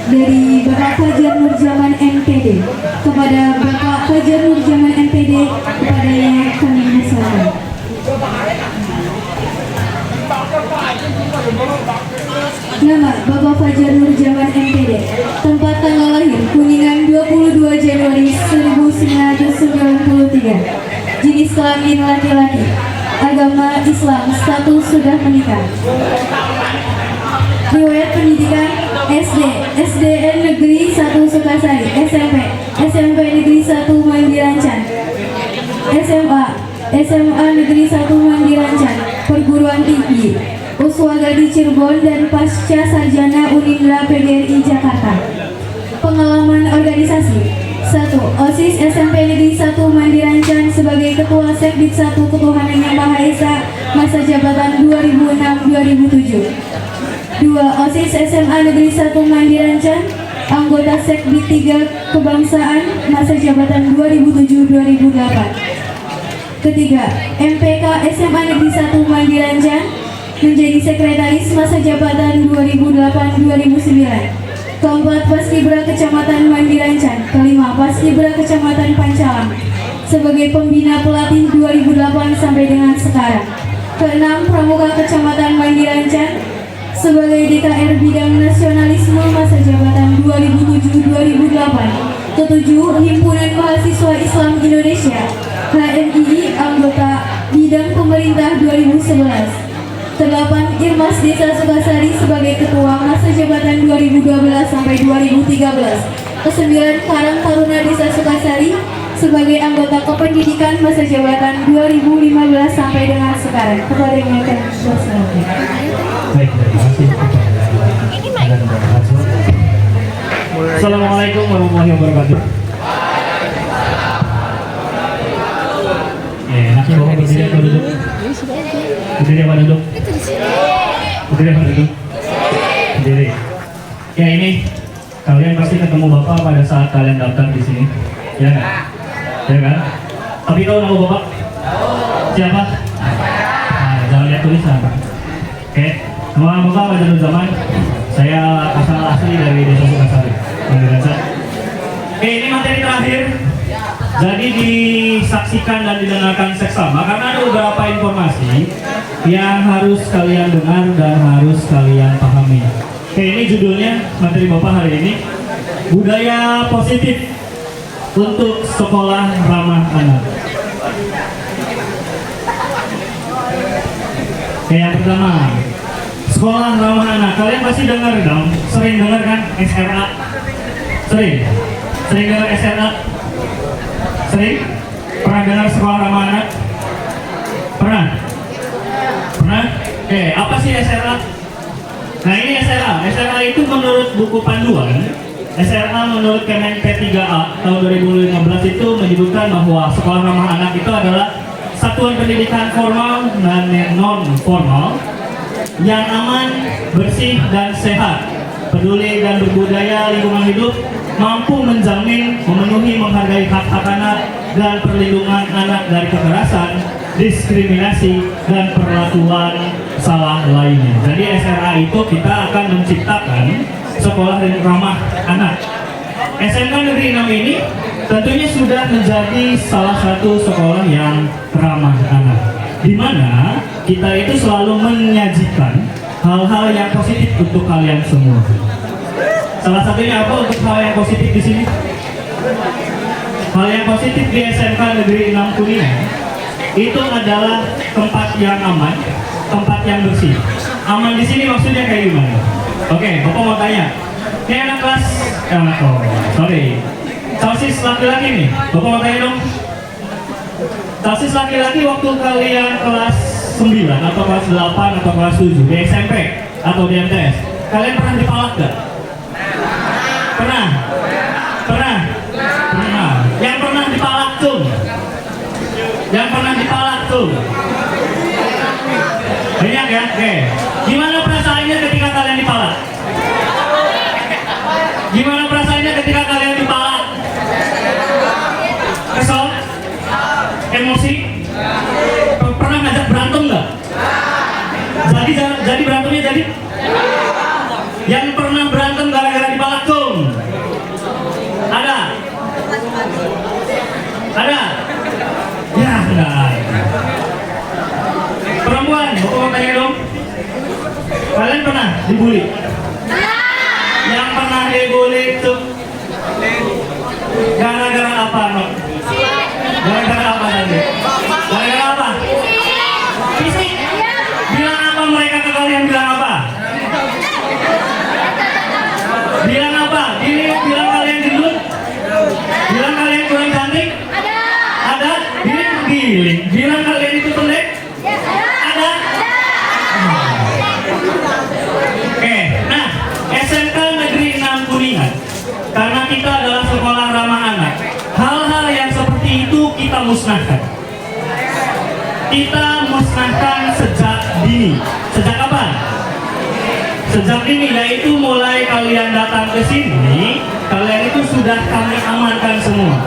dari Bapak Fajar Nurjaman MPD kepada Bapak Fajar Nurjaman MPD, kepadanya kami persilakan. Nama Bapak Fajar Nurjaman MPD. Tempat tanggal lahir Kuningan 22 Januari 1993. Jenis kelamin laki-laki. Agama Islam. Status sudah menikah. Riwayat pendidikan SD, SDN Negeri 1 Sukasari. SMP Negeri 1 Mandirancan. SMA Negeri 1 Mandirancan. Perguruan tinggi Uswaga di Cirebon dan Pasca Sarjana Unindra PGRI Jakarta. Pengalaman organisasi: 1. OSIS SMP Negeri 1 Mandirancan sebagai Ketua Sekdik 1 Ketuhanan Yang Maha Esa masa jabatan 2006-2007. 2. OSIS SMA Negeri 1 Mandirancan, anggota Sekdik 3 Kebangsaan masa jabatan 2007-2008. Ketiga, MPK SMA Negeri 1 Mandirancan menjadi sekretaris masa jabatan 2008-2009. Keempat, Paskibra Kecamatan Mandirancan. Kelima, Paskibra Kecamatan Pancalang sebagai pembina pelatih 2008 sampai dengan sekarang. Keenam, Pramuka Kecamatan Mandirancan sebagai DKR Bidang Nasionalisme masa jabatan 2007-2008. Ketujuh, Himpunan Mahasiswa Islam Indonesia HMII, anggota Bidang Pemerintah 2011. 8. Irmas Desa Sukasari sebagai Ketua masa jabatan 2012 sampai 2013. 9. Karang Taruna Desa Sukasari sebagai anggota Kependidikan masa jabatan 2015 sampai dengan sekarang. Kepada yang akan berselanjutnya. Baik, terima kasih. Assalamualaikum warahmatullahi wabarakatuh. Nanti mau berdiri atau duduk? Berdiri apa duduk? Berdiri apa duduk? Berdiri. Ya, ini kalian pasti ketemu Bapak pada saat kalian daftar di sini, ya kan? Ya kan? Tapi tahu nama Bapak? Siapa? Nah, jangan lihat tulisan. Oke, nama Bapak Fajar Nurjaman. Saya asal asli dari Desa Sukasari. Oke, ini materi terakhir. Jadi disaksikan dan didengarkan seksama karena ada beberapa informasi yang harus kalian dengar dan harus kalian pahami. Oke, ini judulnya materi Bapak hari ini, budaya positif untuk sekolah ramah anak. Oke, yang pertama, sekolah ramah anak. Kalian pasti dengar dong, sering dengar kan SRA? Sering dengar SRA? Sering? Pernah dengar sekolah ramah anak? Pernah? Oke, apa sih SRA? Nah, ini SRA. SRA itu menurut buku panduan, SRA menurut Kemen P3A tahun 2015 itu menyebutkan bahwa sekolah ramah anak itu adalah satuan pendidikan formal dan non formal yang aman, bersih dan sehat, peduli dan berbudaya lingkungan hidup, mampu menjamin, memenuhi, menghargai hak-hak anak dan perlindungan anak dari kekerasan, diskriminasi dan perlakuan salah lainnya. Jadi SRA itu kita akan menciptakan sekolah ramah anak. SMK Negeri 6 ini tentunya sudah menjadi salah satu sekolah yang ramah anak, di mana kita itu selalu menyajikan hal-hal yang positif untuk kalian semua. Salah satunya apa untuk hal yang positif di sini? Hal yang positif di SMK Negeri 6 Kuningan itu adalah tempat yang aman, tempat yang bersih. Aman di sini maksudnya kayak gimana? Oke, Bapak mau tanya. Ini anak kelas, Sosis laki-laki nih. Bapak mau tanya dong. Sosis laki-laki waktu kalian kelas 9 atau kelas 8 atau kelas 7 di SMP atau di MTS, kalian pernah dipalak gak? Pernah? Yang pernah dipalak tuh? Banyak ya? Oke. Gimana perasaannya ketika kalian dipalak? Kesel? Emosi? Pernah ngajak berantem nggak? Jadi berantemnya jadi? Yang pernah berantem gara-gara dipalak tuh? Ada? Ya, enggak. Perempuan, Bapak mau tanya dong. Kalian pernah dibully? Yang pernah dibully itu gara-gara apa, Nok? Gara-gara apa tadi? Gara-gara apa? Fisik? Bilang apa mereka ke kalian? Bilang apa? Bilang kalian gendut? Bilang kalian kurang cantik? Ada? Bilang kalian itu pendek? Ada? Oke, nah SMK Negeri 6 Kuningan, karena kita adalah sekolah ramah anak, hal-hal yang seperti itu kita musnahkan. Kita musnahkan sejak dini. Sejak kapan? Sejak dini, yaitu mulai kalian datang ke sini, kalian itu sudah kami amankan semua.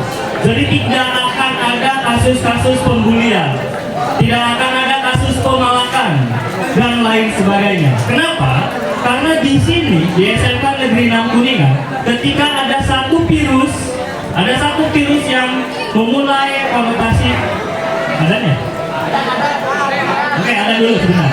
Jadi tidak akan ada kasus-kasus pembulian, tidak akan ada kasus pemalakan dan lain sebagainya. Kenapa? Karena di sini di SMK Negeri 6 Kuningan, ketika ada satu virus yang memulai konotasi, adanya? Oke, ada dulu sebentar.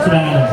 Sudah ada.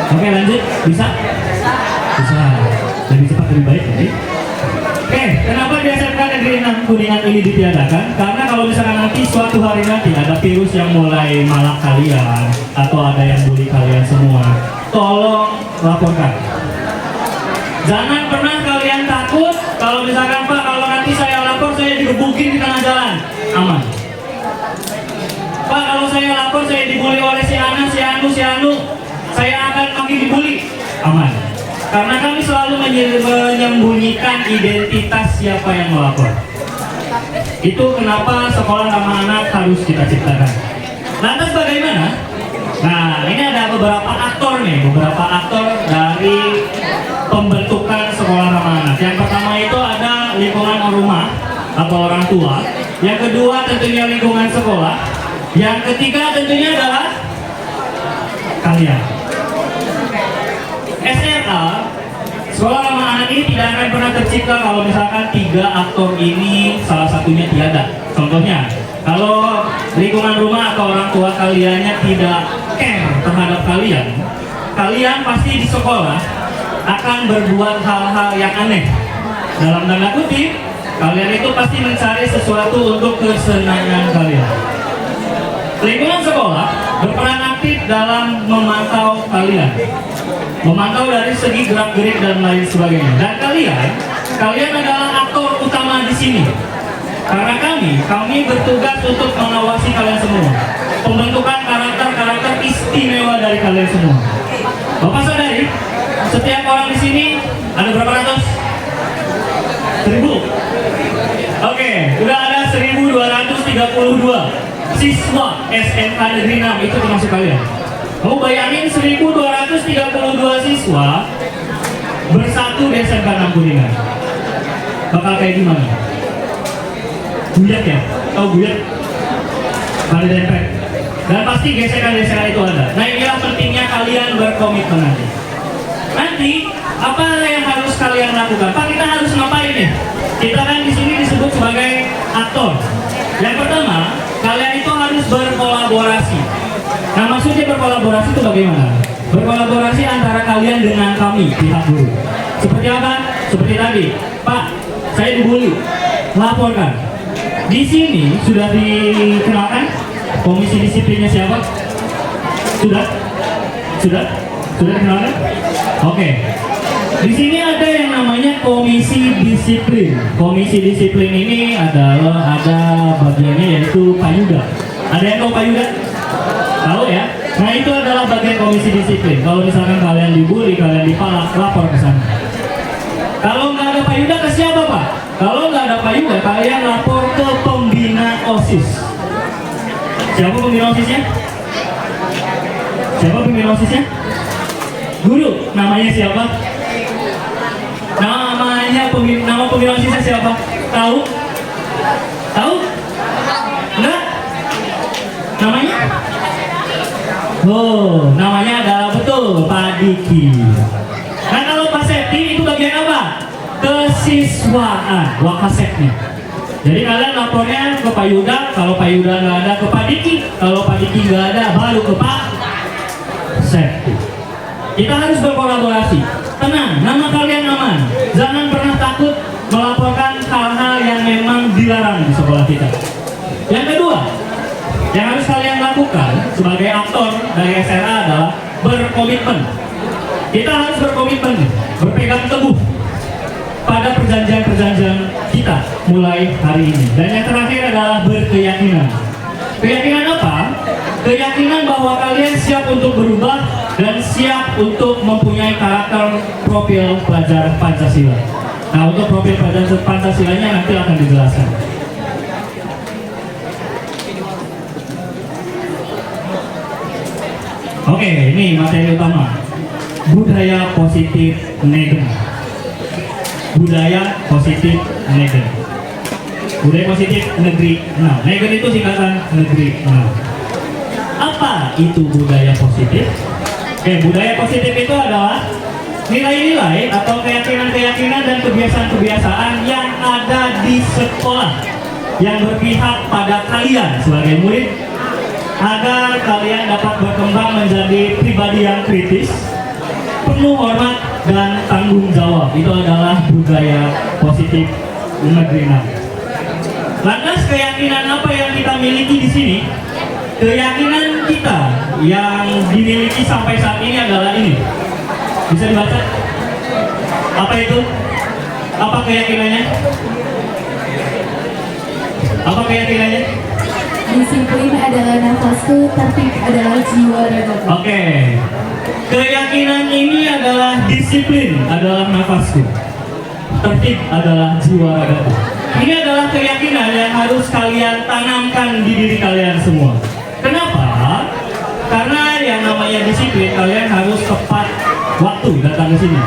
Oke, lanjut. Bisa? Bisa. Lebih cepat lebih baik jadi. Oke, kenapa di SMK Negeri 6 Kuningan ini ditiadakan? Karena kalau misalkan nanti suatu hari nanti ada virus yang mulai malak kalian atau ada yang bully kalian semua, tolong laporkan. Jangan pernah kalian takut kalau misalkan Pak, kalau nanti saya lapor saya digebukin di tengah jalan. Aman. Pak, kalau saya lapor saya dibully oleh si Ana, si Anu, saya akan makin dibully. Aman. Karena kami selalu menyembunyikan identitas siapa yang melapor. Itu kenapa sekolah ramah anak harus kita ciptakan. Lantas bagaimana? Nah, ini ada beberapa aktor nih, beberapa aktor dari pembentukan sekolah ramah anak. Yang pertama itu ada lingkungan rumah atau orang tua. Yang kedua tentunya lingkungan sekolah. Yang ketiga tentunya adalah kalian. SRA, sekolah ramah anak ini tidak akan pernah tercipta kalau misalkan 3 aktor ini salah satunya tiada. Contohnya, kalau lingkungan rumah atau orang tua kaliannya tidak care terhadap kalian, kalian pasti di sekolah akan berbuat hal-hal yang aneh. Dalam tanda kutip, kalian itu pasti mencari sesuatu untuk kesenangan kalian. Lingkungan sekolah berperan aktif dalam memantau kalian, memantau dari segi gerak-gerik dan lain sebagainya. Dan kalian adalah aktor utama di sini. Karena kami bertugas untuk mengawasi kalian semua. Pembentukan karakter istimewa dari kalian semua. Bapak sadari, setiap orang di sini ada berapa ratus? 1000. Oke, udah ada 1232 siswa SMK Negeri 6, itu termasuk kalian. Kamu bayangin 1232 siswa bersatu di SMK 6 Kuningan. Bakal kayak gimana? Buyat ya? Tahu buyat? Pada dempet. Dan pasti gesekan-gesekan itu ada. Nah, inilah pentingnya kalian berkomitmen nanti. Nanti apa yang harus kalian lakukan? Pak, kita harus ngapain nih? Kita kan di sini disebut sebagai aktor. Yang pertama, kalian itu harus berkolaborasi. Nah, maksudnya berkolaborasi itu bagaimana? Berkolaborasi antara kalian dengan kami, pihak guru. Seperti apa? Seperti tadi, Pak, saya dibully. Laporkan. Di sini sudah dikenalkan komisi disiplinnya siapa? Sudah dikenalkan? Oke. Di sini ada yang namanya komisi disiplin. Komisi disiplin ini adalah ada bagiannya yaitu Payuda. Ada yang tahu Payuda? Tahu ya? Nah, itu adalah bagian komisi disiplin. Kalau misalkan kalian dibully, kalian dipalak, lapor ke sana. Kalau nggak ada Payuda, ke siapa Pak? Kalau nggak ada Payuda, kalian lapor ke pembina OSIS. Siapa pembina OSISnya? Siapa pembina OSISnya? Guru. Namanya siapa? Nama pembina OSISnya siapa? Tahu? Tahu? Enggak? Namanya? Oh, namanya adalah betul Pak Diki. Nah, kalau Pak Septi itu bagian apa? Kesiswaan, Wakasetnya. Jadi kalian lapornya ke Pak Yuda. Kalau Pak Yuda nggak ada, ke Pak Diki. Kalau Pak Diki nggak ada, baru ke Pak Septi. Kita harus berkolaborasi. Tenang, nama kalian aman. Jangan pernah takut melaporkan hal-hal yang memang dilarang di sekolah kita. Yang kedua, yang harus kalian lakukan sebagai aktor dari SRA adalah berkomitmen. Kita harus berkomitmen, berpegang teguh pada perjanjian-perjanjian kita mulai hari ini. Dan yang terakhir adalah berkeyakinan. Keyakinan apa? Keyakinan bahwa kalian siap untuk berubah dan siap untuk mempunyai karakter profil pelajar Pancasila. Nah, untuk profil pelajar Pancasilanya nanti akan dijelaskan. Oke, ini materi utama. Budaya positif Negen. Budaya positif Negen. Budaya positif Negeri 6. Negen itu singkatan Negeri 6. Apa itu budaya positif? Budaya positif itu adalah nilai-nilai atau keyakinan-keyakinan dan kebiasaan-kebiasaan yang ada di sekolah yang berpihak pada kalian sebagai murid, agar kalian dapat berkembang menjadi pribadi yang kritis, penuh hormat dan tanggung jawab. Itu adalah budaya positif negeri Nam. Lantas keyakinan apa yang kita miliki di sini? Keyakinan kita yang dimiliki sampai saat ini adalah ini. Bisa dibaca? Apa itu? Apa keyakinannya? Apa keyakinannya? Disiplin adalah nafasku, tertib adalah jiwa ragaku. Oke. Keyakinan ini adalah disiplin adalah nafasku. Tertib adalah jiwa ragaku. Ini adalah keyakinan yang harus kalian tanamkan di diri kalian semua. Kenapa? Karena yang namanya disiplin, kalian harus tepat waktu datang ke sini.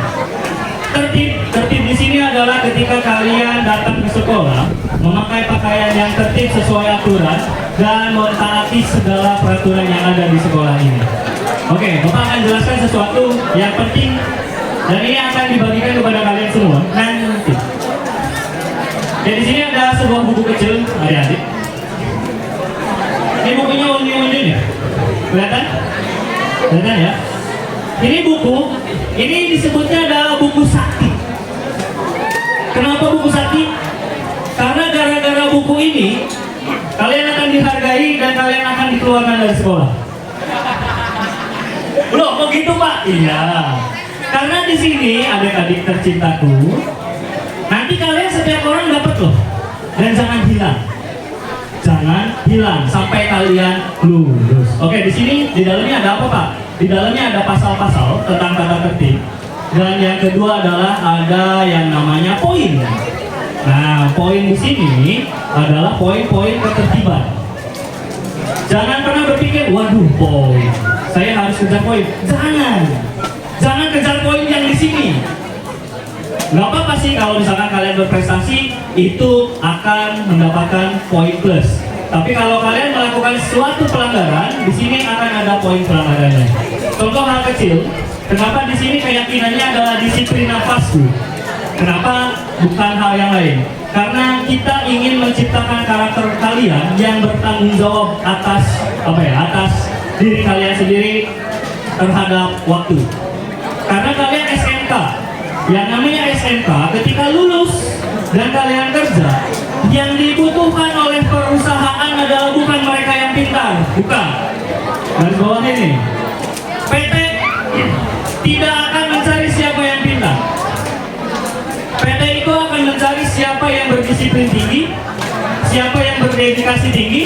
Tertib di sini adalah ketika kalian datang ke sekolah, memakai pakaian yang tertib sesuai aturan dan mentaati segala peraturan yang ada di sekolah ini. Oke, Bapak akan jelaskan sesuatu yang penting dan ini akan dibagikan kepada kalian semua nanti. Ya, di sini ada sebuah buku kecil, adik-adik. Ini bukunya unyu-unyu ya, kelihatan? Kelihatan ya? Ini buku, ini disebutnya adalah buku sakti. Kenapa buku sakti? Karena gara-gara buku ini, kalian akan dihargai dan kalian akan dikeluarkan dari sekolah. Loh, kok gitu Pak? Iya. Karena di sini adik-adik tercintaku, nanti kalian setiap orang dapat loh. Dan jangan hilang. Jangan hilang sampai kalian lulus. Oke, di sini di dalamnya ada apa Pak? Di dalamnya ada pasal-pasal tentang tata tertib. Dan yang kedua adalah ada yang namanya poin. Nah, poin di sini adalah poin-poin ketertiban. Jangan pernah berpikir, waduh poin, saya harus kejar poin. Jangan kejar poin yang di sini. Gak apa-apa sih kalau misalkan kalian berprestasi, itu akan mendapatkan poin plus. Tapi kalau kalian melakukan suatu pelanggaran, di sini akan ada poin pelanggarannya. Contoh hal kecil, kenapa di sini keyakinannya adalah disiplin nafasku? Kenapa bukan hal yang lain? Karena kita ingin menciptakan karakter kalian yang bertanggung jawab atas atas diri kalian sendiri terhadap waktu. Karena kalian SMK, yang namanya SMK, ketika lulus dan kalian kerja, yang dibutuhkan oleh perusahaan adalah bukan mereka yang pintar, bukan. Garis bawah ini, PT tidak akan mencari siapa yang pintar. PT itu akan mencari siapa yang berdisiplin tinggi, siapa yang berdedikasi tinggi,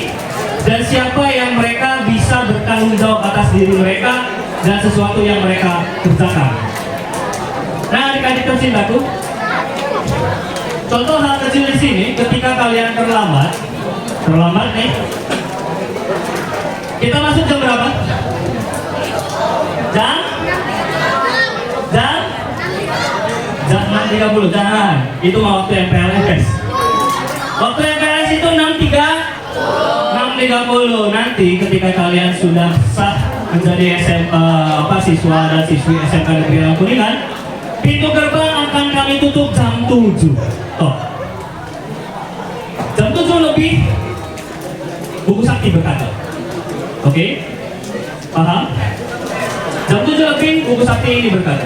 dan siapa yang mereka bisa bertanggung jawab atas diri mereka dan sesuatu yang mereka kerjakan. Nah, adik-adik tercintaku, contoh hal kecil di sini, ketika kalian terlambat nih, kita masuk jam berapa? Jam 6.30, jangan. Itu mau waktu MPLS. Waktu MPLS itu 6.30. Nanti ketika kalian sudah sah menjadi siswa dan siswi SMK Negeri Kuningan, pintu gerbang akan kami tutup jam 7. Jam 7 lebih, buku sakti berkata. Oke? Paham? Jam 7 lebih, buku sakti ini berkata.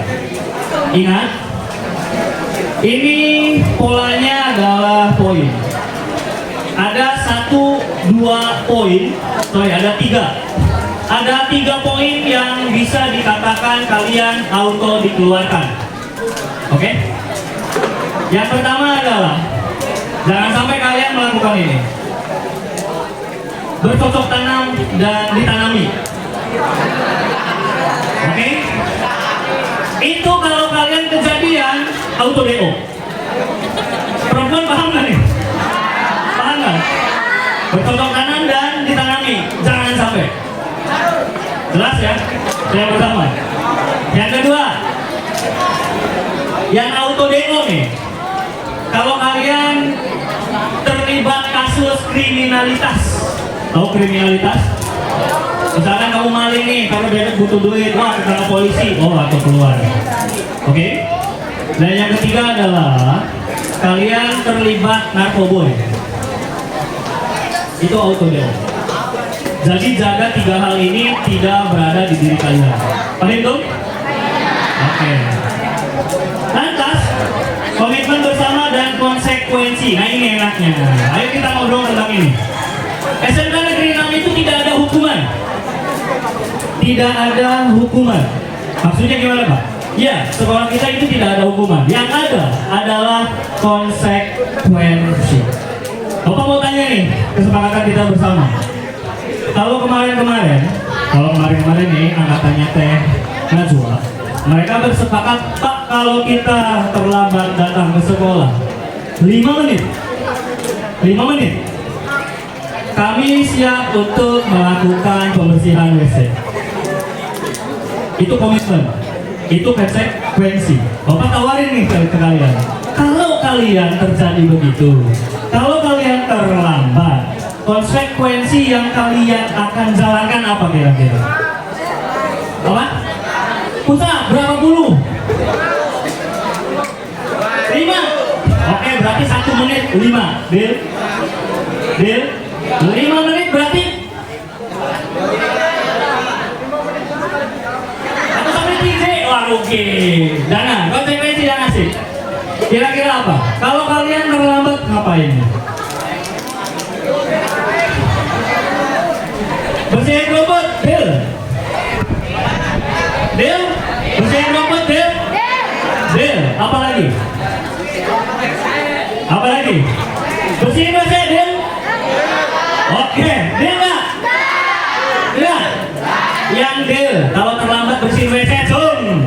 Ingat, ini polanya adalah poin. Ada 1, 2 poin, ada 3. Ada 3 poin yang bisa dikatakan kalian auto dikeluarkan. Oke? Yang pertama adalah, jangan sampai kalian melakukan ini. Bercocok tanam dan ditanami. Oke? Itu kalau kalian kejadian auto DO. Perempuan paham nggak nih? Paham nggak? Bercocok tanam dan ditanami. Jangan sampai. Jelas ya? Yang pertama. Yang kedua, yang auto DO nih. Kalau kalian terlibat kasus kriminalitas, tahu kriminalitas? Misalkan kamu maling nih, kamu butuh duit, wah ketangkap polisi, atau keluar. Oke? Dan yang ketiga adalah kalian terlibat narkoboy. Itu auto DO. Jadi jaga 3 hal ini tidak berada di diri kalian. Paham tuh? Oke. Lantas, komitmen bersama dan konsekuensi. Nah ini enaknya. Ayo kita ngobrol tentang ini. SMK Negeri 6 itu tidak ada hukuman. Tidak ada hukuman. Maksudnya gimana Pak? Ya, sekolah kita itu tidak ada hukuman. Yang ada adalah konsekuensi. Bapak mau tanya nih, kesepakatan kita bersama. Kalau kemarin nih angkatannya Teh Najwa, mereka bersepakat, Pak, kalau kita terlambat datang ke sekolah 5 menit, kami siap untuk melakukan pembersihan WC. Itu komitmen, itu konsekuensi. Bapak tawarin nih ke kalian, kalau kalian terjadi begitu, kalau kalian terlambat, konsekuensi yang kalian akan jalankan apa kira-kira? Apa? Pusat berapa puluh? 5. Oke, berarti 1 menit 5. Deal? 5 menit berarti 1 sampai 3. Wah, oke. Dana, konsekuensi yang asik. Kira-kira apa? Kalau kalian terlambat ngapain? Bersihin rumput, Deal? Bersihin rumput, Deal? Apa lagi? Bersihin WC, Deal? Oke, Deal nggak? Enggak? Yang Deal, kalau terlambat bersihin WC, zoom.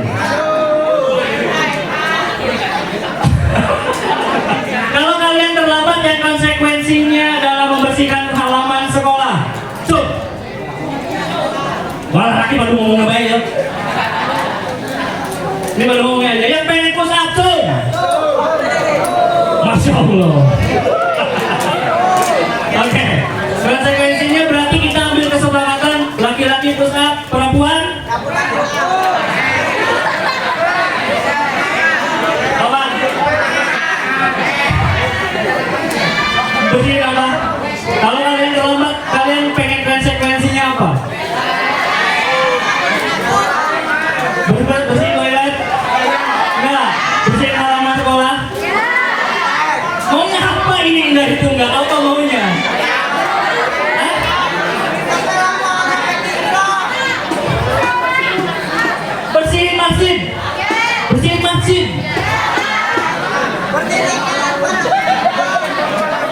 Kalau kalian terlambat dan konsekuensinya adalah membersihkan halaman sekolah, zoom. Wah, laki baru ngomong baik ya. Ini baru ngomong aja. Yang pengen push up tuh. Masya Allah. Oke. Konsekuensinya berarti kita ambil kesepakatan laki-laki push up, perempuan. Apa? Bersihin apa? Kalau kalian terlambat, kalian pengen konsekuensinya apa? Bersihin toilet? Enggak. Bersihin halaman sekolah? Maunya apa ini? Enggak itu, enggak tahu apa maunya. Hah? Bersihin masjid? Bersihin masjid?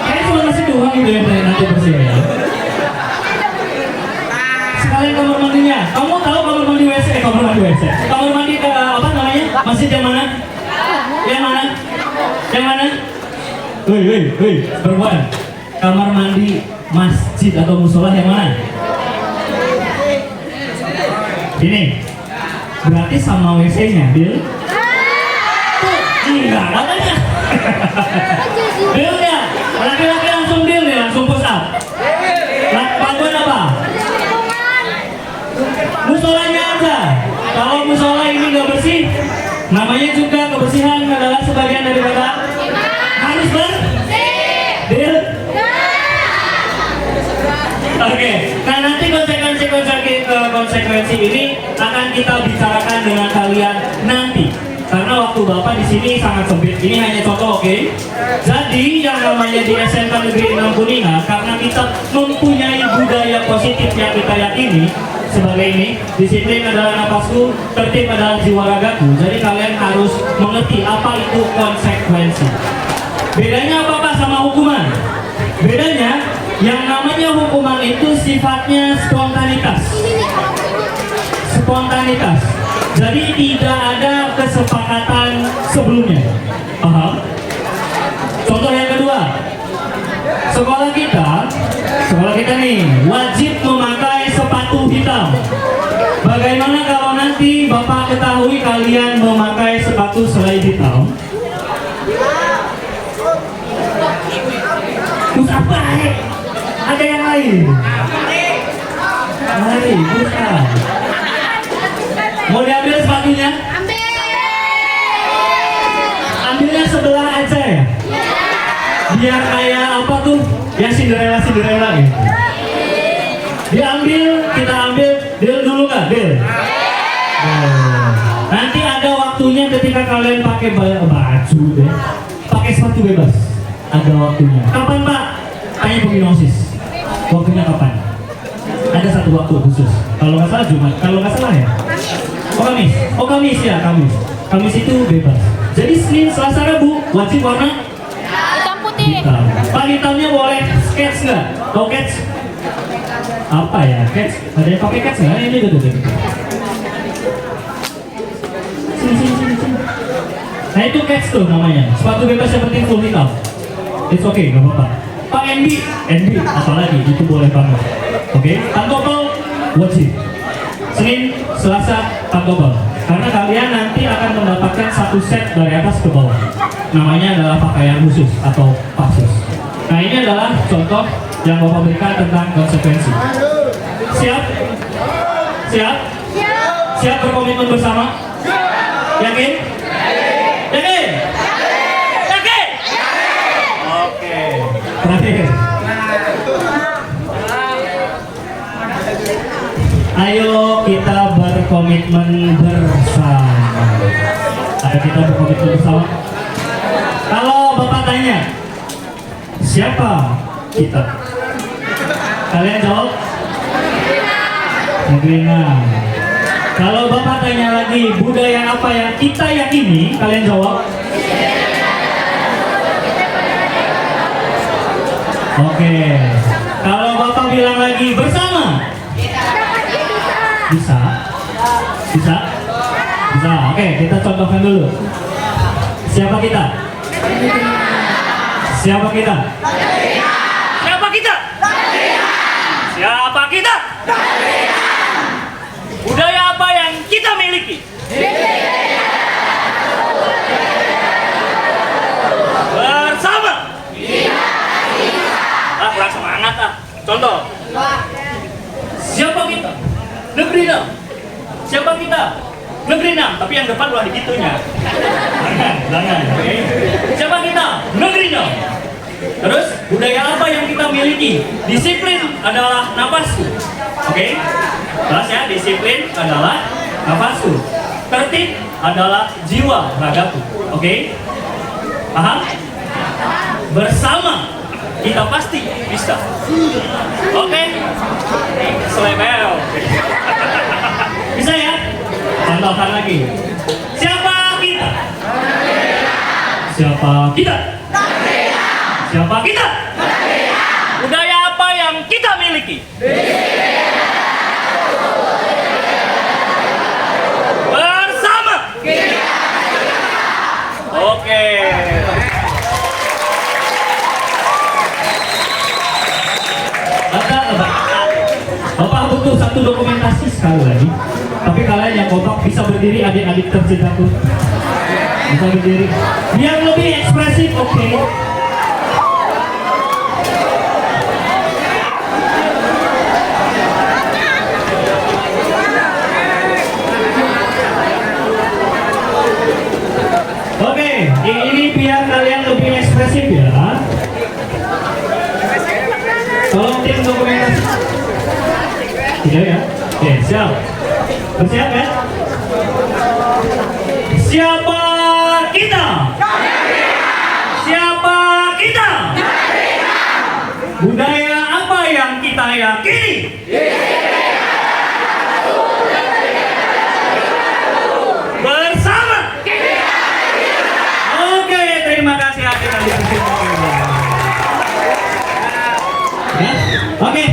Kayaknya cuma masjid doang gitu yang nanti bersihin ya. Sekalian kamar mandinya. Kamu tahu kamar mandi WC? Kamar mandi apa namanya? Masjid yang mana? Yang mana? Woi, perempuan. Kamar mandi masjid atau musola yang mana? Ini. Berarti sama WC-nya, Bil? Enggak, katanya. Bil ya? Laki-laki langsung Bil nih, langsung push up. Perempuan apa? Musolanya aja. Kalau musola ini nggak bersih, namanya juga kebersihan adalah sebagian daripada harus bersih. Oke. Nah nanti konsekuensi ini akan kita bicarakan dengan kalian nanti. Karena waktu Bapak di sini sangat sempit. Ini hanya contoh, oke? Jadi yang namanya di SMK Negeri 6 Kuningan, karena kita mempunyai budaya positif yang kita yakini sebagai ini, disiplin adalah napasku, tertib adalah jiwa ragaku. Jadi kalian harus mengerti apa itu konsekuensi. Bedanya apa Pak sama hukuman? Bedanya, yang namanya hukuman itu sifatnya spontanitas. Jadi tidak ada kesepakatan sebelumnya. Paham? Contoh yang kedua, sekolah kita nih wajib memakai sepatu hitam. Bagaimana kalau nanti Bapak ketahui kalian memakai sepatu selai hitam? Terus apa? Ada yang lain? Mari, bukan. Mau diambil sepatunya? Ambilnya sebelah aja ya? Biar kayak apa tuh? Yang Cinderella ya? Diambil, kita ambil. Deal dulu nggak? Deal? Nanti ada waktunya ketika kalian pakai baju deh, pakai sepatu bebas. Ada waktunya. Kapan Pak? Tanya pembina OSIS. Waktunya kapan? Ada satu waktu khusus. Kalau nggak salah Jumat. Kalau nggak salah ya. Oh Kamis. Oh Kamis ya Kamis. Kamis itu bebas. Jadi Senin, Selasa, Rabu wajib warna Hitam putih. hitam. Pak hitamnya boleh sketch nggak? Tahu sketch? Apa ya? Sketch? Ada yang pakai sketch nggak? Ini tuh. Sini. Nah itu sketch tuh namanya. Sepatu bebas yang penting full hitam. It's okay, nggak apa-apa. Pak NB, apalagi itu boleh banget. Oke, pantopel wajib. Senin, Selasa, pantopel. Karena kalian nanti akan mendapatkan satu set dari atas ke bawah. Namanya adalah pakaian khusus atau pasus. Nah ini adalah contoh yang Bapak berikan tentang konsekuensi. Siap? Siap? Siap berkomitmen bersama? Yakin? Yakin? Yakin? Oke. Terakhir. Ayo kita berkomitmen bersama. Ayo kita berkomitmen bersama. Kalau Bapak tanya, siapa kita? Kalian jawab? Negeri. Kalau Bapak tanya lagi, budaya apa yang kita yakini? Kalian jawab? Oke. Kalau Bapak bilang lagi bersama? Bisa? Bisa? Bisa. Oke, kita contohkan dulu. Siapa kita? Siapa kita? Siapa kita? Siapa kita? Budaya apa yang kita miliki? Bersama. Kurang semangat ah. Contoh. Siapa kita? Negeri Nam. Siapa kita? Negeri Nam. Tapi yang depan udah digitunya. Jangan. Oke. Siapa kita? Negeri Nam. Terus budaya apa yang kita miliki? Disiplin adalah nafasku. Oke. Jelas ya, disiplin adalah nafasku. Tertib adalah jiwa ragaku. Oke. Paham? Bersama kita pasti bisa. Oke. Selebel. Bisa ya? Contohkan lagi. Siapa kita? Siapa kita? Siapa kita? Budaya apa yang kita miliki? Bersama. Oke. Bapak butuh satu dokumentasi sekali lagi. Tapi kalian yang kompak bisa berdiri, adik-adik tercintaku. Bisa berdiri. Biar lebih ekspresif, oke? Oke, ini biar kalian lebih ekspresif ya. Tolong tim dokumentasi. Tidak ya? Oke, siap. Bersiap ya? Siapa kita? Siapa kita? Budaya apa yang kita yakini? Bersama. Oke, terima kasih adik-adik. Ya? Oke.